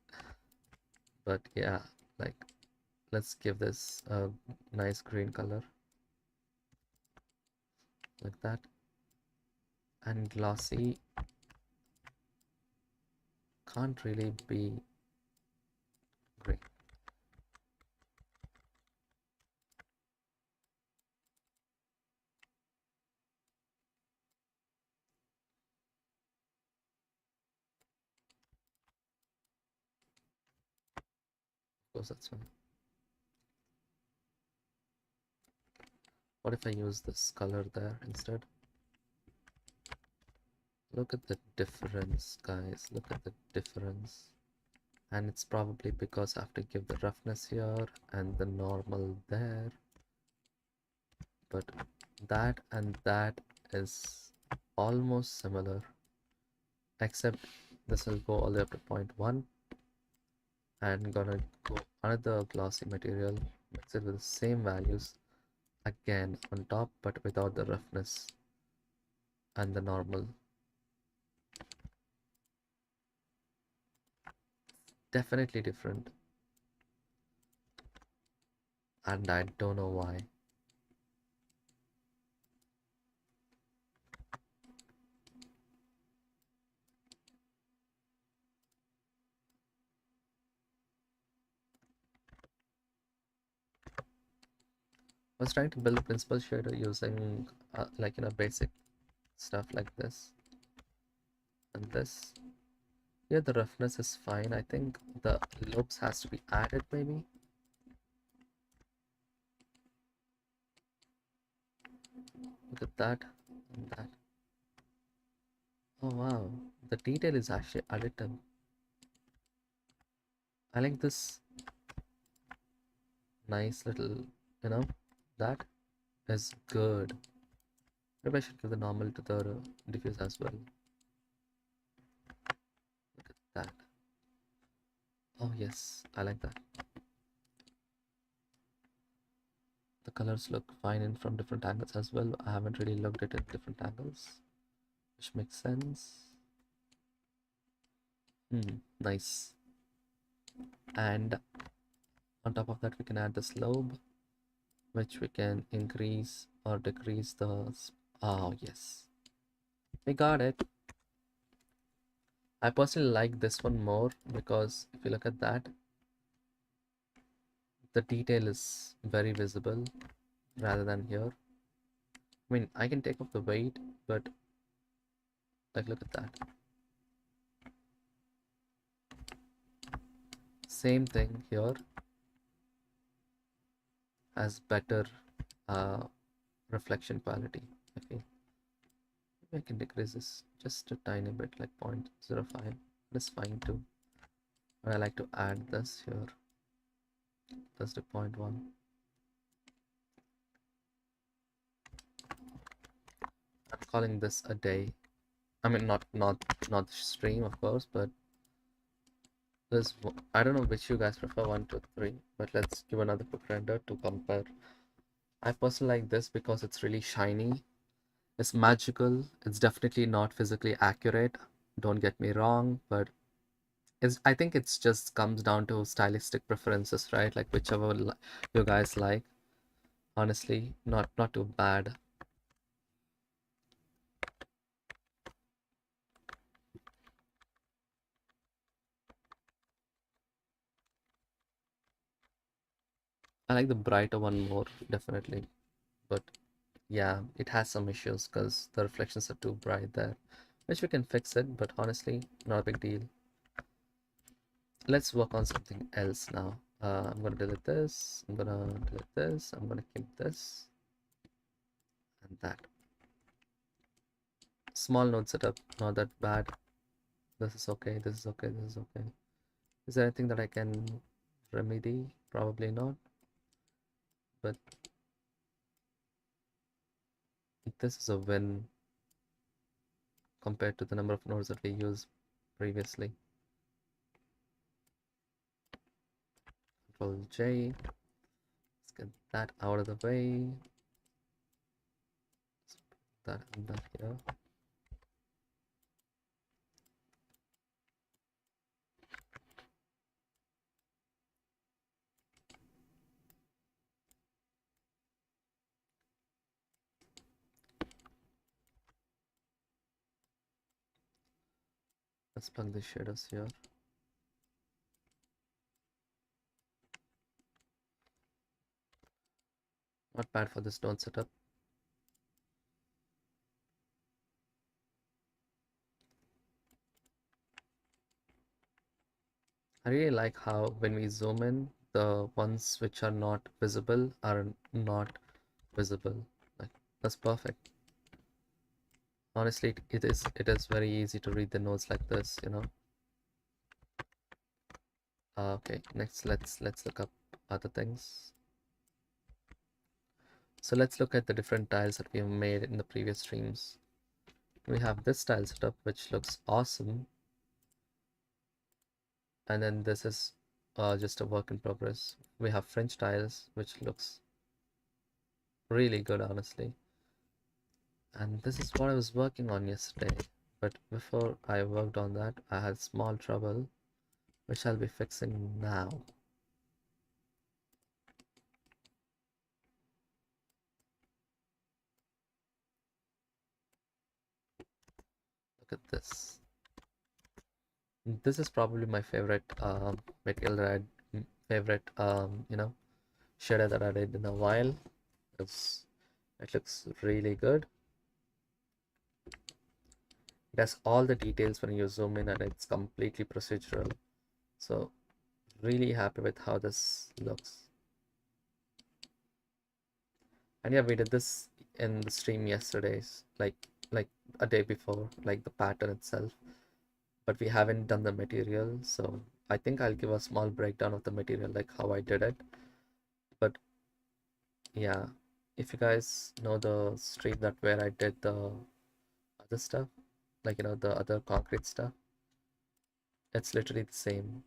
but yeah, like let's give this a nice green color like that, and glossy can't really be green. Of course, that's fine. What if I use this color there instead? Look at the difference, guys. Look at the difference. And it's probably because I have to give the roughness here and the normal there. But that and that is almost similar, except this will go all the way up to 0.1 and gonna go another glossy material, mix it with the same values again on top, but without the roughness and the normal. Definitely different, and I don't know why. I was trying to build a principal shader using like basic stuff like this and this. Yeah, the roughness is fine. I think the loops has to be added maybe. Look at that and that. Oh wow, the detail is actually additive. I like this nice little, you know, that is good. Maybe I should give the normal to the diffuse as well. Look at that. Oh yes, I like that. The colors look fine in from different angles as well. I haven't really looked at it in different angles, which makes sense. Nice. And on top of that, we can add the slope, which we can increase or decrease the. Oh yes, we got it. I personally like this one more because if you look at that, the detail is very visible rather than here. I mean, I can take off the weight, but like, look at that. Same thing here has better uh, reflection quality, I feel. Maybe I can decrease this just a tiny bit, like 0.05. That's fine too. But I like to add this here. That's the 0.1. I'm calling this a day. I mean, not the stream, of course, but this. I don't know which you guys prefer, 1, 2, 3. But let's give another quick render to compare. I personally like this because it's really shiny. It's magical. It's definitely not physically accurate. Don't get me wrong, but I think it's just comes down to stylistic preferences, right? Like whichever you guys like. Honestly, not too bad. I like the brighter one more, definitely. But yeah, it has some issues because the reflections are too bright there, which we can fix it, but honestly, not a big deal. Let's work on something else now. I'm gonna delete this, I'm gonna delete this, I'm gonna keep this and that. Small node setup, not that bad. This is okay, this is okay, this is okay. Is there anything that I can remedy? Probably not, but this is a win compared to the number of nodes that we used previously. Control J. Let's get that out of the way. Let's put that and that here. Let's plug the shaders here. Not bad for this node setup. I really like how when we zoom in, the ones which are not visible are not visible. Like, that's perfect. Honestly, it is very easy to read the nodes like this, you know. Okay, next let's look up other things. So let's look at the different tiles that we have made in the previous streams. We have this tile setup, which looks awesome. And then this is just a work in progress. We have French tiles, which looks really good, honestly. And this is what I was working on yesterday. But before I worked on that, I had small trouble, which I'll be fixing now. Look at this. This is probably my favorite material that favorite shader that I did in a while. It looks really good. It has all the details when you zoom in, and it's completely procedural. So really happy with how this looks. And yeah, we did this in the stream yesterday's, like a day before, like the pattern itself. But we haven't done the material, so I think I'll give a small breakdown of the material, like how I did it. But yeah, if you guys know the stream that where I did the other stuff, like the other concrete stuff, it's literally the same.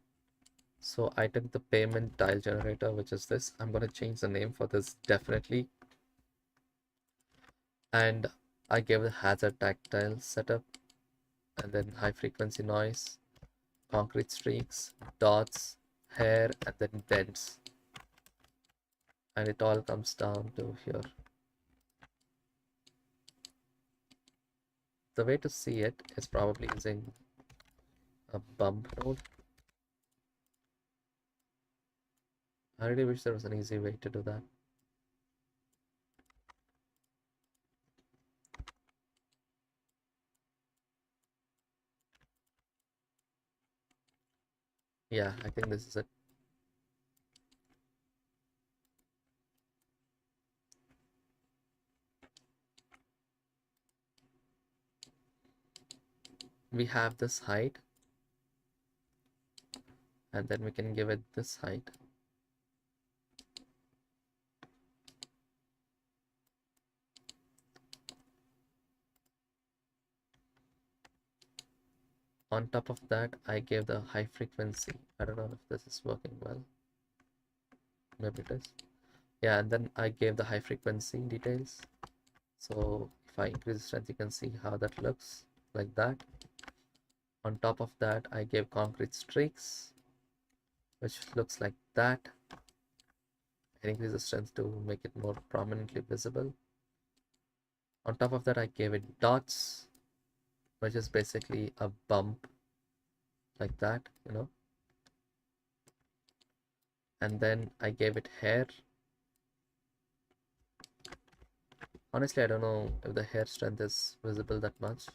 So I took the payment tile generator, which is this. I'm gonna change the name for this definitely. And I gave the hazard tactile setup, and then high frequency noise, concrete streaks, dots, hair, and then bends. And it all comes down to here. The way to see it is probably using a bump node. I really wish there was an easy way to do that. Yeah, I think this is it. We have this height, and then we can give it this height. On top of that, I gave the high frequency. I don't know if this is working well. Maybe it is. Yeah, and then I gave the high frequency details. So if I increase the strength, you can see how that looks like that. On top of that, I gave concrete streaks, which looks like that. I increase the strength to make it more prominently visible. On top of that, I gave it dots, which is basically a bump like that, And then I gave it hair. Honestly, I don't know if the hair strength is visible that much,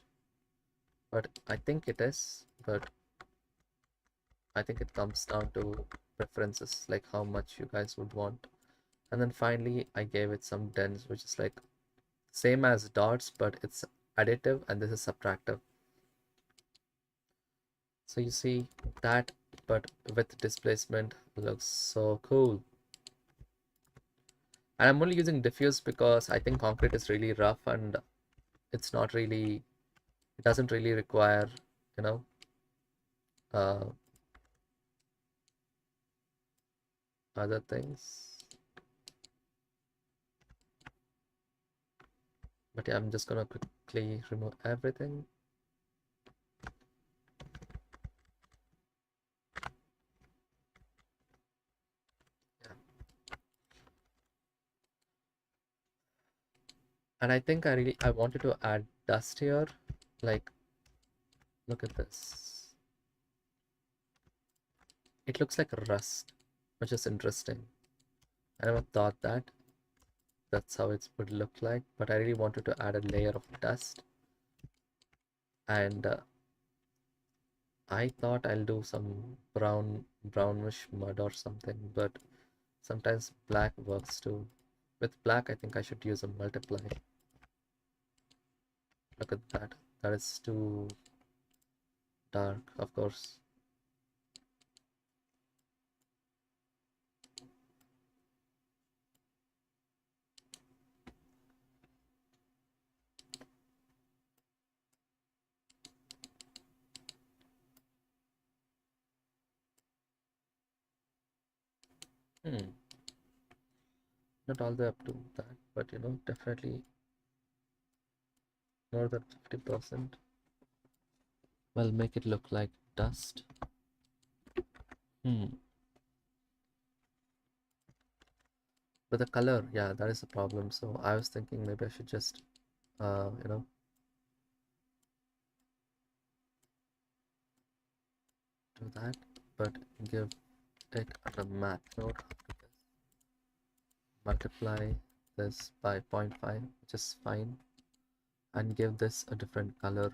but I think it is. But I think it comes down to preferences, like how much you guys would want. And then finally, I gave it some dents, which is like same as dots, but it's additive and this is subtractive. So you see that, but with displacement, looks so cool. And I'm only using diffuse because I think concrete is really rough and it's not really, it doesn't really require, you know, uh, other things. But yeah, I'm just gonna quickly remove everything. Yeah. And I think I wanted to add dust here. Like, look at this. It looks like rust, which is interesting. I never thought that's how it would look like, but I really wanted to add a layer of dust. And I thought I'll do some brownish mud or something, but sometimes black works too. With black, I think I should use a multiply. Look at that. That is too dark, of course. Hmm. Not all the way up to that, but definitely more than 50%. Well, make it look like dust. Hmm. But the color, yeah, that is the problem. So I was thinking maybe I should just, uh, you know, do that, but give it a math node after this. Multiply this by zero point 0.5, which is fine, and give this a different color.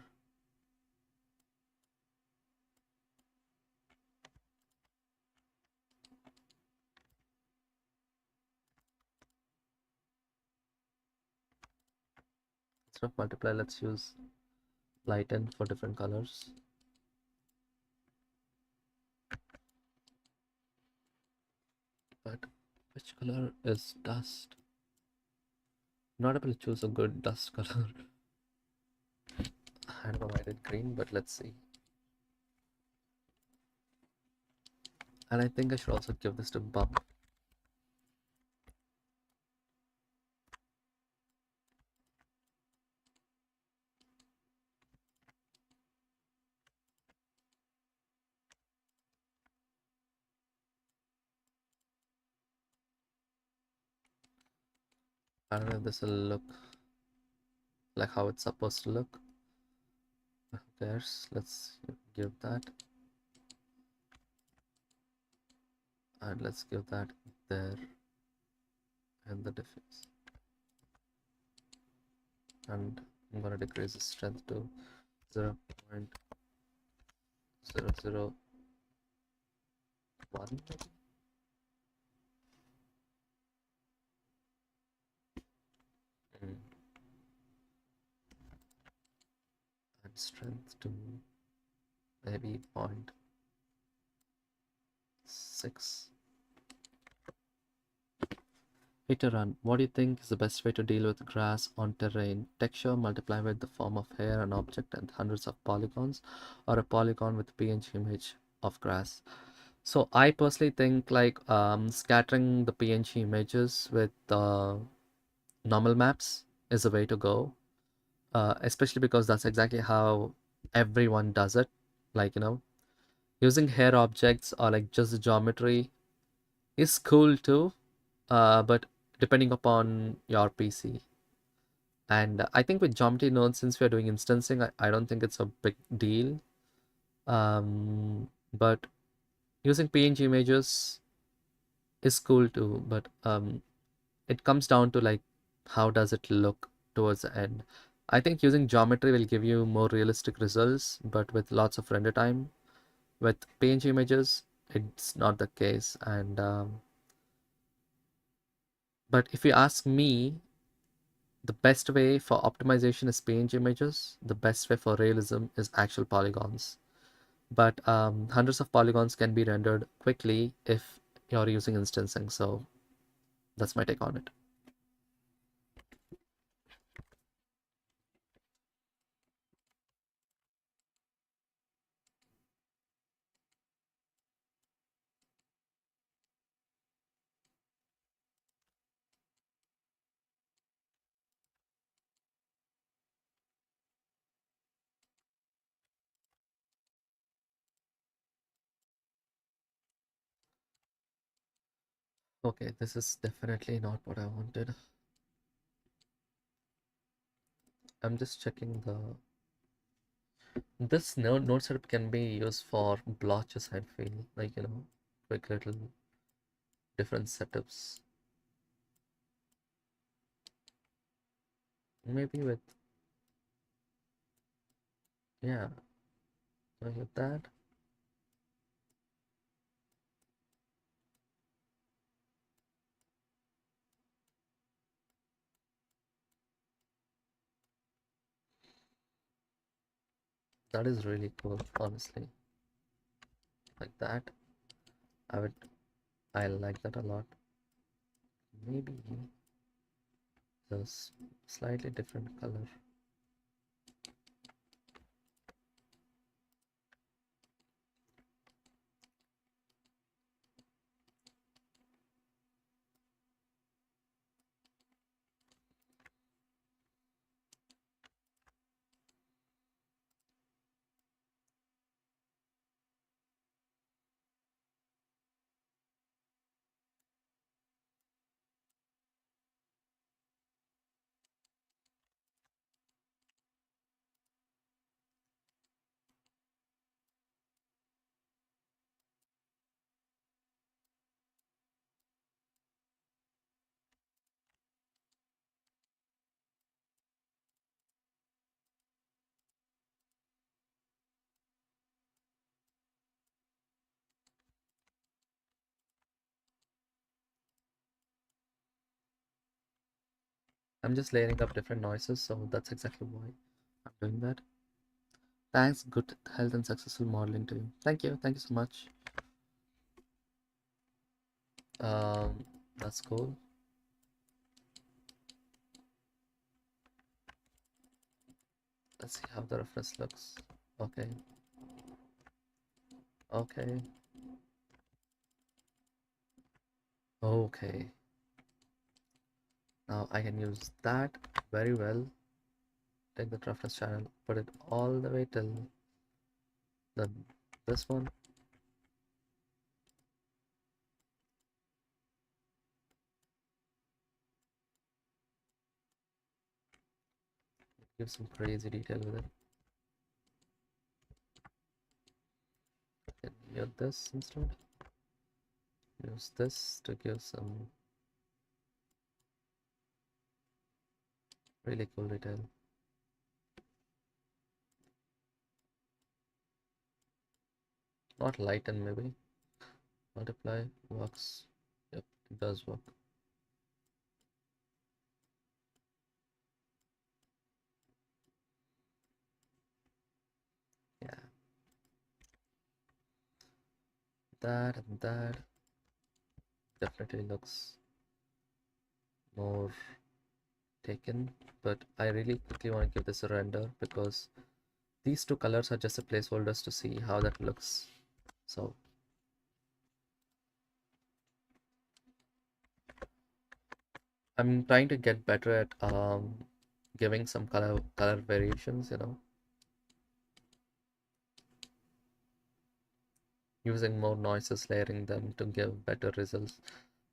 Instead of multiply, let's use lighten for different colors. But which color is dust? Not able to choose a good dust color. I don't know why I did green, but let's see. And I think I should also give this to bump. I don't know if this will look like how it's supposed to look. Who cares? Let's give that. And let's give that there and the difference. And I'm gonna decrease the strength to 0.001 maybe. Mm. And strength to maybe 0.6. Peter Run, what do you think is the best way to deal with grass on terrain? Texture multiply with the form of hair, an object, and hundreds of polygons, or a polygon with a PNG image of grass? So I personally think like scattering the PNG images with normal maps is the way to go, especially because that's exactly how everyone does it. Like, using hair objects or like just the geometry is cool too, but depending upon your PC. And I think with geometry nodes, since we're doing instancing, I don't think it's a big deal. But using PNG images is cool too, but it comes down to like how does it look towards the end. I think using geometry will give you more realistic results, but with lots of render time. With PNG images, it's not the case. And but if you ask me, the best way for optimization is PNG images. The best way for realism is actual polygons. But hundreds of polygons can be rendered quickly if you're using instancing. So that's my take on it. Okay, this is definitely not what I wanted. I'm just checking the this node setup can be used for blotches, I feel like, quick little different setups. Maybe with, yeah, with that. That is really cool, honestly. Like that. I would, I like that a lot. Maybe the slightly different color. I'm just layering up different noises, so that's exactly why I'm doing that. Thanks, good health and successful modeling to you. Thank you so much. Um, that's cool. Let's see how the reference looks. Okay, okay, okay. Now I can use that very well. Take the reference channel, put it all the way till the this one. Give some crazy detail with it. Can mute this instead. Use this to give some really cool detail. Not lighten, maybe. Multiply works. Yep, it does work. Yeah, that and that definitely looks more taken, but I really quickly want to give this a render because these two colors are just a placeholders to see how that looks. So I'm trying to get better at giving some color variations, using more noises, layering them to give better results,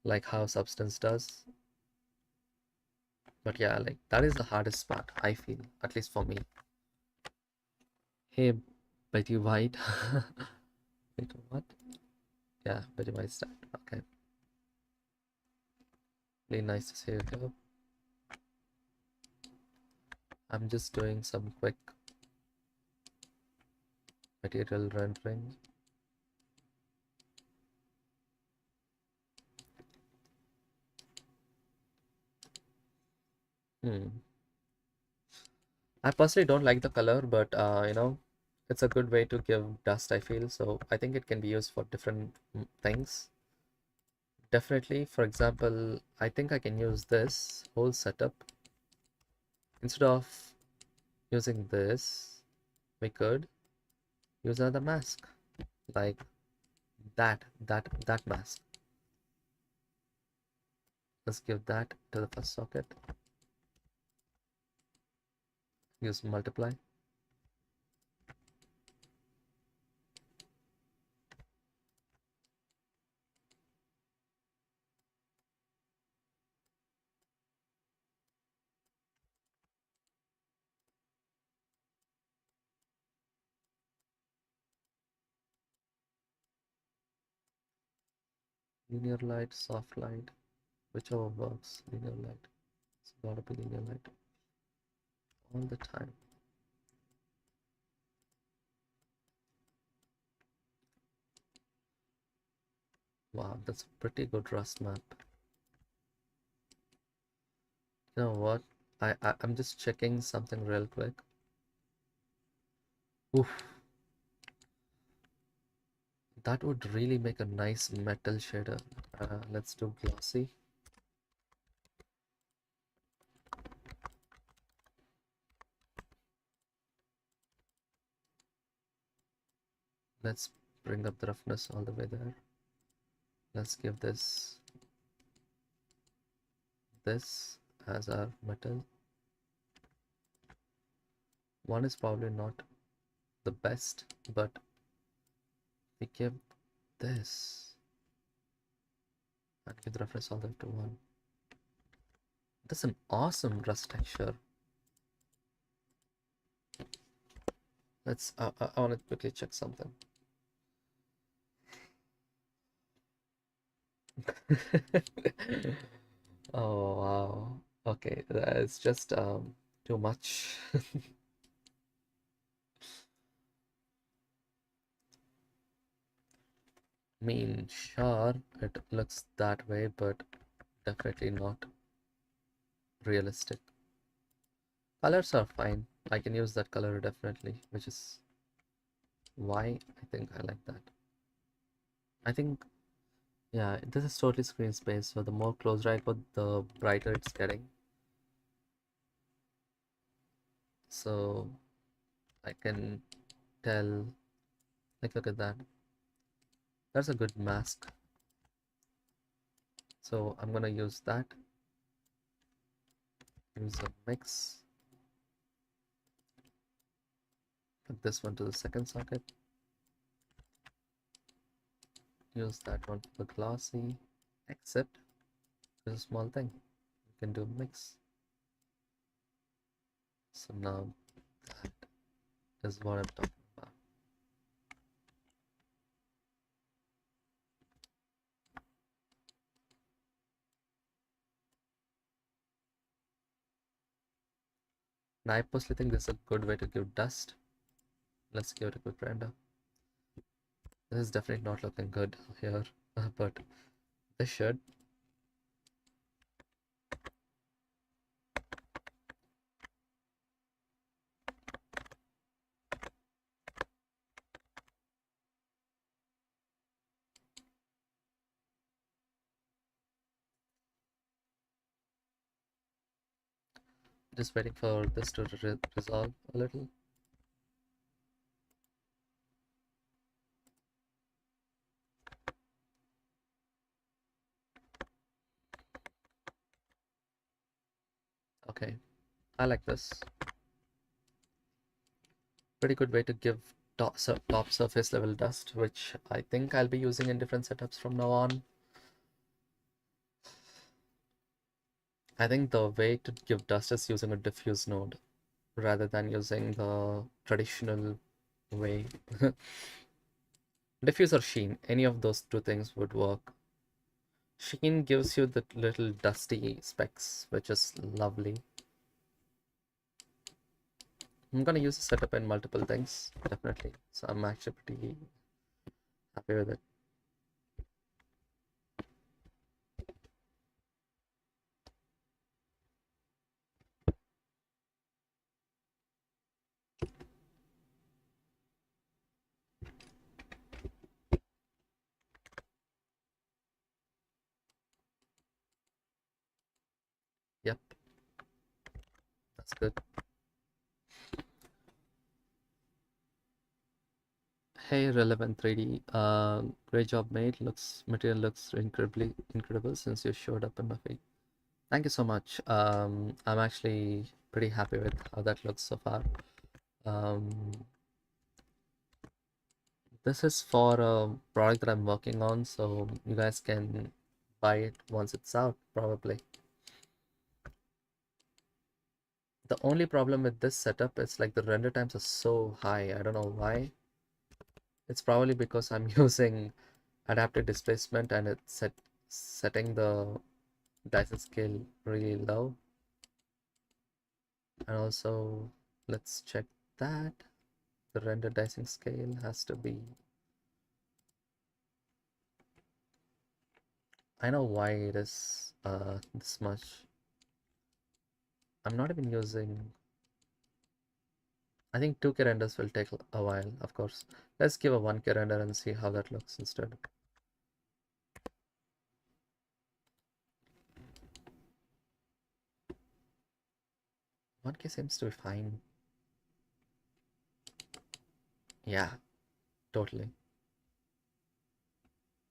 like how Substance does. But yeah, like that is the hardest part, I feel, at least for me. Hey, Betty White. Wait, what? Yeah, Betty White's that. Okay. Really nice to see you here. I'm just doing some quick material rendering. I personally don't like the color, but it's a good way to give dust, I feel. So I think it can be used for different things. Definitely, for example, I think I can use this whole setup. Instead of using this, we could use another mask, like that mask. Let's give that to the first socket. Use multiply. Linear light, soft light, whichever works. Linear light. It's gotta be linear light all the time. Wow, that's a pretty good Rust map. You know what? I'm just checking something real quick. Oof, that would really make a nice metal shader. Let's do glossy. Let's bring up the roughness all the way there. Let's give this as our metal. One is probably not the best, but we give this and give the roughness all the way to one. That's an awesome rust texture. I want to quickly check something. Oh wow. Okay, it's just too much. I mean, sure, it looks that way, but definitely not realistic. Colors are fine. I can use that color definitely, which is why I think I like that. I think, yeah, this is totally screen space, so the more closer I put, the brighter it's getting. So I can tell, like, look at that. That's a good mask. So I'm gonna use that. Use a mix. Put this one to the second socket. Use that one for the glossy. Except there's a small thing. You can do mix. So now that is what I'm talking about. Now I personally think this is a good way to give dust. Let's give it a quick render. This is definitely not looking good here, but this should. Just waiting for this to resolve a little. Okay, I like this. Pretty good way to give top surface level dust, which I think I'll be using in different setups from now on. I think the way to give dust is using a diffuse node rather than using the traditional way. Diffuse or sheen, any of those two things would work. Sheen gives you the little dusty specks, which is lovely. I'm gonna use the setup in multiple things, definitely. So I'm actually pretty happy with it. Yep, that's good. Hey, relevant 3D. Great job made. Material looks incredible since you showed up in my feed. Thank you so much. I'm actually pretty happy with how that looks so far. Um, this is for a product that I'm working on, so you guys can buy it once it's out, probably. The only problem with this setup is like the render times are so high. I don't know why. It's probably because I'm using adaptive displacement and it's setting the Dyson scale really low. And also, let's check that. The render dicing scale has to be. I know why it is this much. I'm not even using. I think 2K renders will take a while, of course. Let's give a 1K render and see how that looks instead. 1K seems to be fine. Yeah, totally.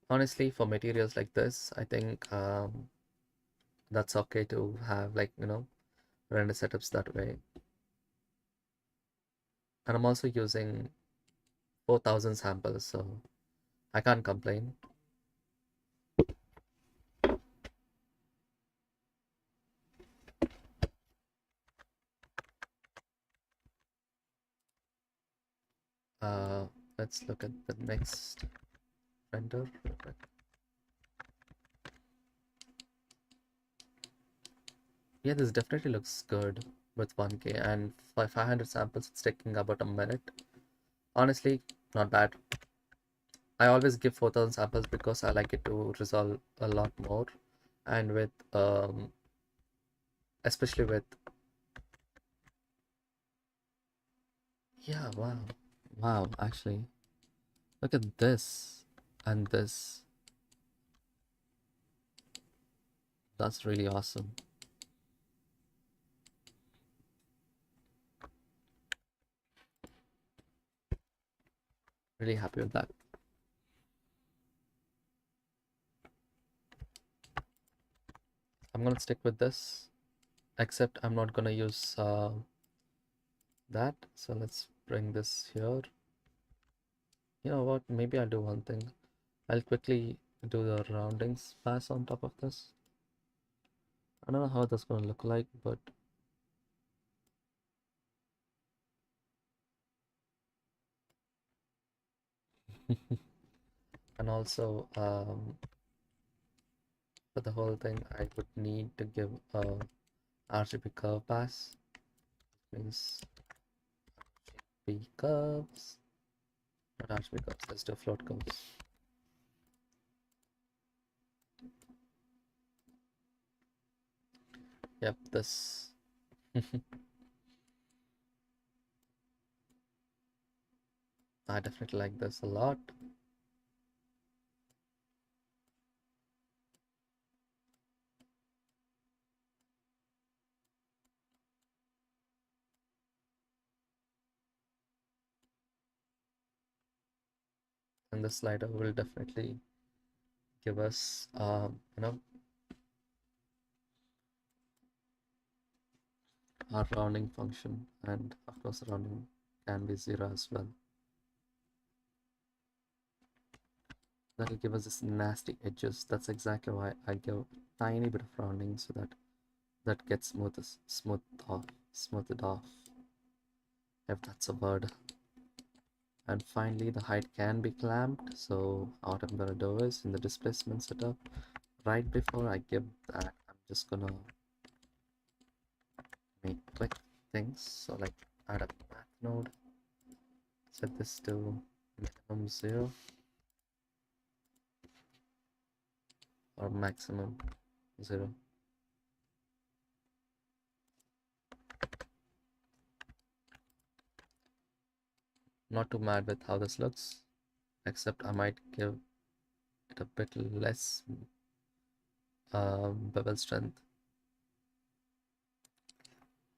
Honestly, for materials like this, I think that's okay to have, like, render setups that way. And I'm also using 4,000 samples, so I can't complain. Uh, let's look at the next render. Yeah, this definitely looks good with 1K, and for 500 samples, it's taking about a minute. Honestly, not bad. I always give 4,000 samples because I like it to resolve a lot more. And with especially with, yeah, wow, wow, actually, look at this and this. That's really awesome. Really happy with that. I'm gonna stick with this, except I'm not gonna use that. So let's bring this here. You know what? Maybe I'll do one thing. I'll quickly do the roundings pass on top of this. I don't know how that's gonna look like, but and also for the whole thing, I would need to give a RGB curve pass. Means RGB curves, not RGB curves. Let's do float curves. Yep, this. I definitely like this a lot. And the slider will definitely give us, our rounding function, and of course, rounding can be 0 as well. That'll give us this nasty edges. That's exactly why I give a tiny bit of rounding so that that gets smoothed off, if that's a word. And finally, the height can be clamped. So what I'm gonna do is in the displacement setup, right before I give that, I'm just gonna make quick things. So like add a math node, set this to minimum 0 or maximum 0. Not too mad with how this looks, except I might give it a bit less bevel strength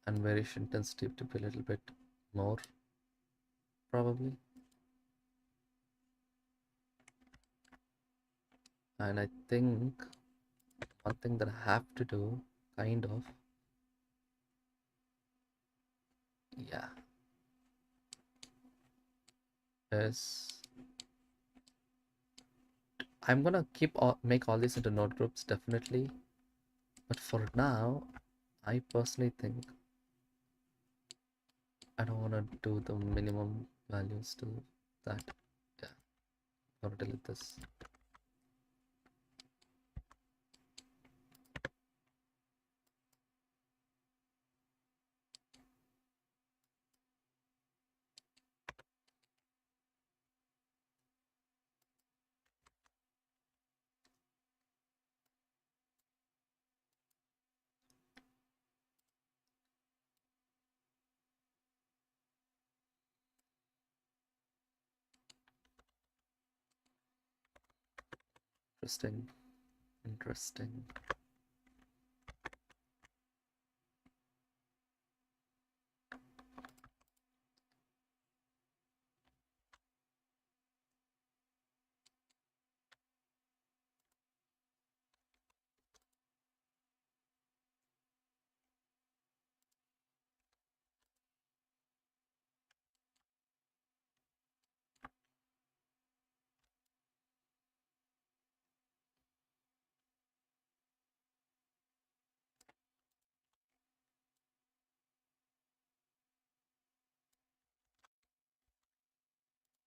and variation intensity to be a little bit more, probably. And I think one thing that I have to do, kind of, yeah, is I'm gonna make all these into node groups definitely, but for now, I personally think I don't want to do the minimum values to that. Yeah, I'm gonna delete this. Interesting, interesting.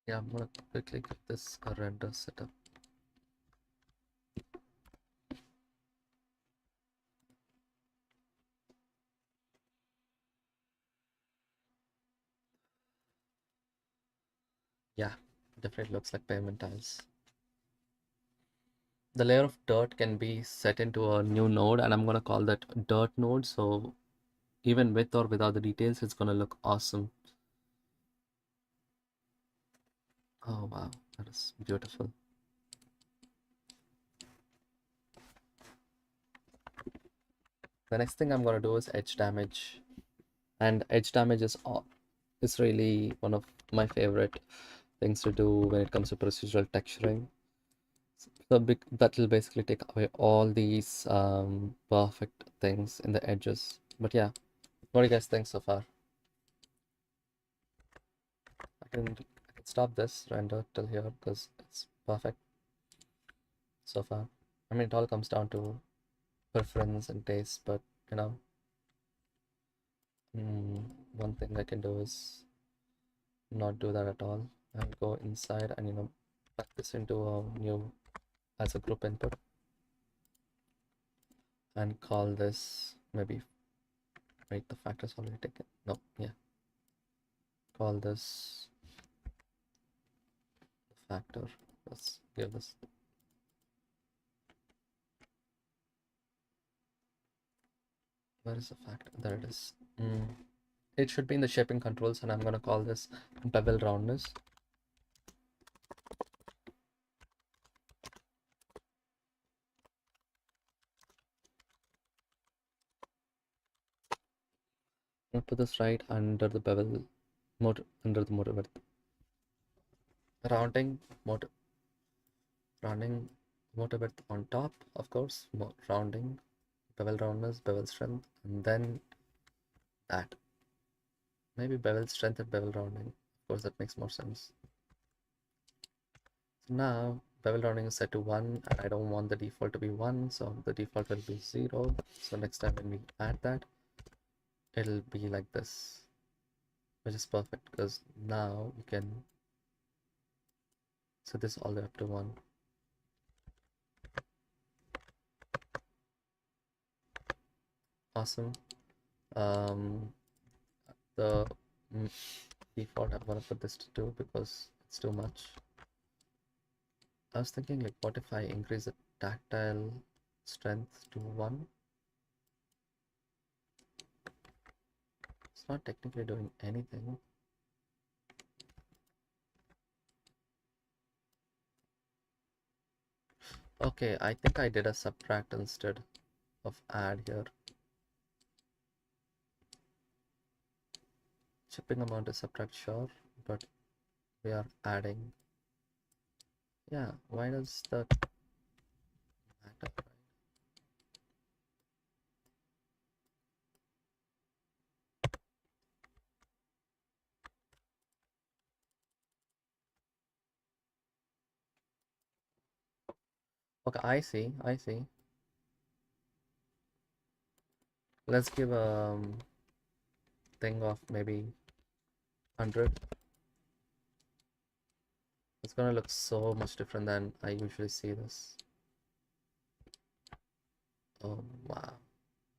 Yeah, I'm gonna quickly give this a render setup. Yeah, definitely looks like pavement tiles. the layer of dirt can be set into a new node, and I'm going to call that dirt node. So even with or without the details, it's going to look awesome. Oh wow, that is beautiful. The next thing I'm going to do is edge damage, and edge damage is really one of my favorite things to do when it comes to procedural texturing. So that will basically take away all these perfect things in the edges. But yeah, what do you guys think so far? I can stop this render till here because it's perfect so far. I mean, it all comes down to preference and taste, but you know, one thing I can do is not do that at all and go inside and pack this into a new as a group input and call this maybe. Wait, the factor's already taken. No, yeah. Call this factor. Let's give this. Where is the factor? There it is. It should be in the shaping controls, and I'm gonna call this bevel roundness. I'm gonna put this right under the bevel motor, under the motor width. Rounding rounding motor width on top, of course. Rounding, bevel roundness, bevel strength, and then that. Maybe bevel strength and bevel rounding. Of course, that makes more sense. So now bevel rounding is set to 1, and I don't want the default to be 1, so the default will be 0. So next time when we add that, it'll be like this, which is perfect because now we can set this all the way up to 1. Awesome. The default I'm gonna put this to 2 because it's too much. I was thinking, like, what if I increase the tactile strength to 1? It's not technically doing anything. Okay, I think I did a subtract instead of add here. Shipping amount is subtract, sure, but we are adding. Yeah, why does that matter? Okay, I see. Let's give a thing of maybe 100. It's gonna look so much different than I usually see this. Oh wow,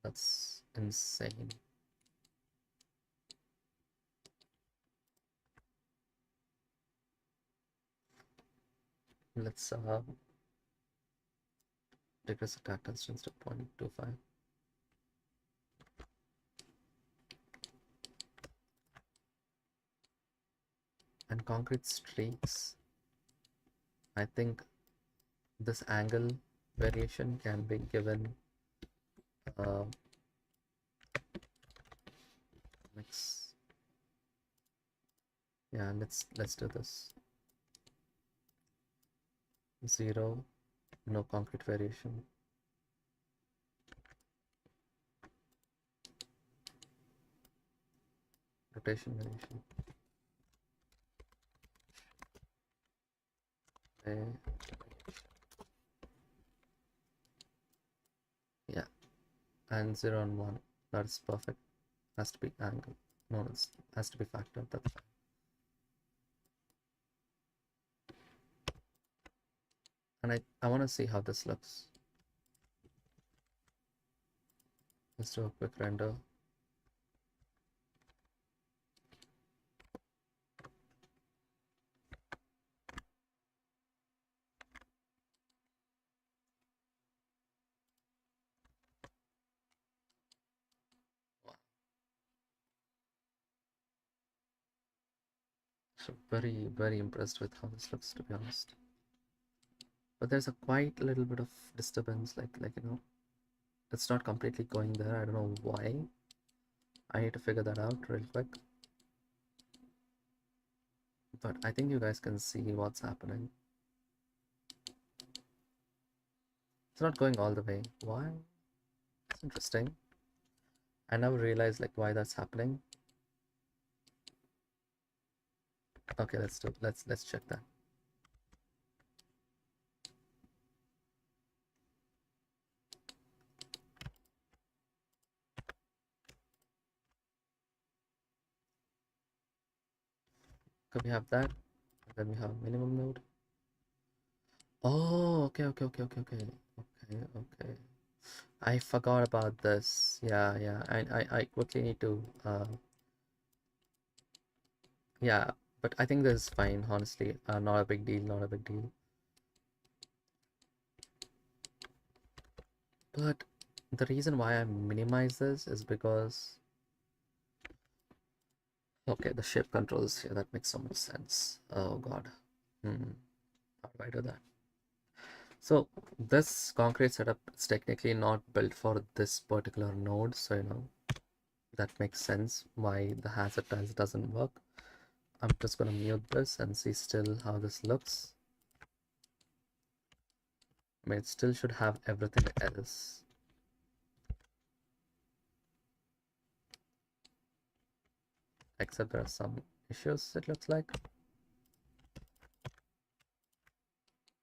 that's insane. Let's decrease the tactile strength to 0.25. And concrete streaks, I think this angle variation can be given mix. Yeah, let's do this. 0, no concrete variation. Rotation variation. Okay. Yeah, and 0 and 1. That's perfect. Has to be angle. No, it has to be factor. That's fine. And I want to see how this looks. Let's do a quick render. So very, very impressed with how this looks, to be honest. But there's a quite little bit of disturbance, it's not completely going there. I don't know why. I need to figure that out real quick. But I think you guys can see what's happening. It's not going all the way. Why? It's interesting. I never realized why that's happening. Okay, let's check that. Okay, we have that. And then we have minimum node. Oh, okay. I forgot about this. Yeah. I quickly need to yeah, but I think this is fine, honestly. Not a big deal, not a big deal. But the reason why I minimize this is because okay, the shape controls here, that makes so much sense. Oh god. How do I do that? So this concrete setup is technically not built for this particular node, so that makes sense why the hazard tiles doesn't work. I'm just gonna mute this and see still how this looks. I mean, it still should have everything else. Except there are some issues, it looks like.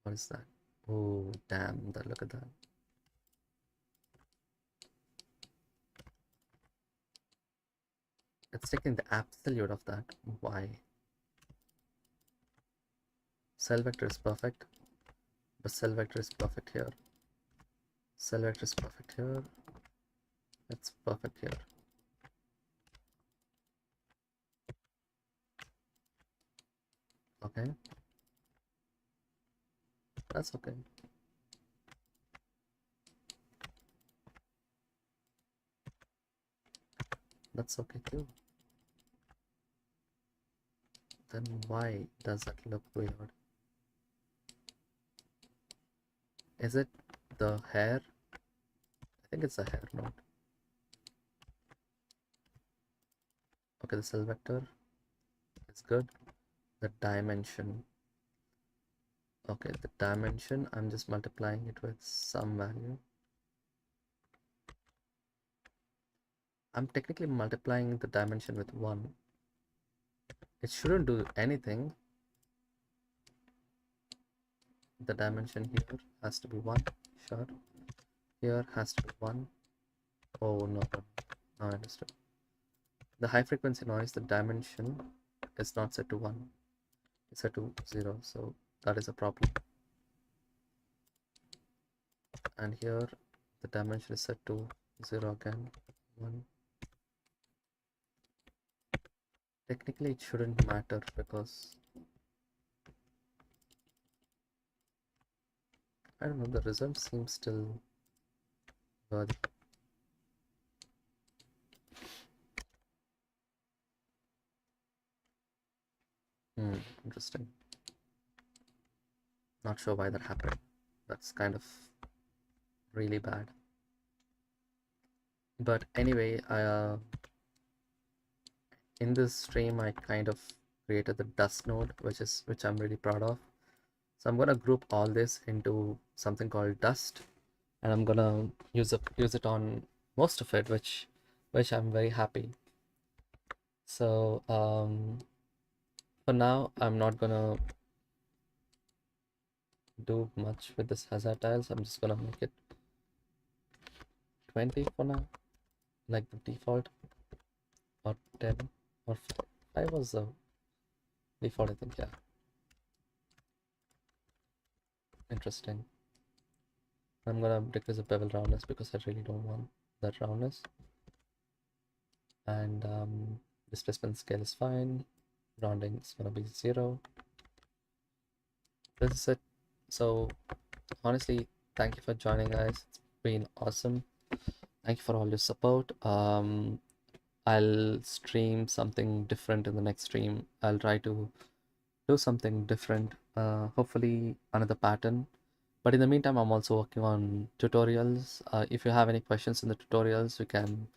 What is that? Oh, damn, look at that. It's taking the absolute of that. Why? Cell vector is perfect, but cell vector is perfect here. Cell vector is perfect here. It's perfect here. Okay. That's okay. That's okay too. Then why does that look weird? Is it the hair? I think it's the hair node. Okay, the cell vector is good. The dimension. Okay, the dimension, I'm just multiplying it with some value. I'm technically multiplying the dimension with 1. It shouldn't do anything. The dimension here has to be 1. Sure. Here has to be 1. Oh no. Now I understood. The high frequency noise, the dimension is not set to 1. It's set to 0. So that is a problem. And here the dimension is set to 0 again. 1. Technically it shouldn't matter because I don't know, the result seems still worthy. Interesting. Not sure why that happened. That's kind of really bad. But anyway, in this stream I kind of created the dust node, which I'm really proud of. So I'm gonna group all this into something called dust, and I'm gonna use it on most of it, which I'm very happy. So for now I'm not gonna do much with this hazard tiles. I'm just gonna make it 20 for now, like the default, or 10 or 5 was the default, I think. Yeah, interesting. I'm gonna decrease the bevel roundness because I really don't want that roundness. And displacement scale is fine. Rounding is gonna be 0. This is it. So honestly, thank you for joining, guys. It's been awesome. Thank you for all your support. I'll stream something different in the next stream. I'll try to do something different, hopefully another pattern. But in the meantime, I'm also working on tutorials. If you have any questions in the tutorials, you can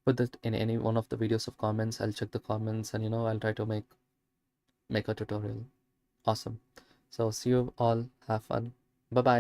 put it in any one of the videos of comments. I'll check the comments and I'll try to make a tutorial. Awesome. So see you all. Have fun. Bye bye.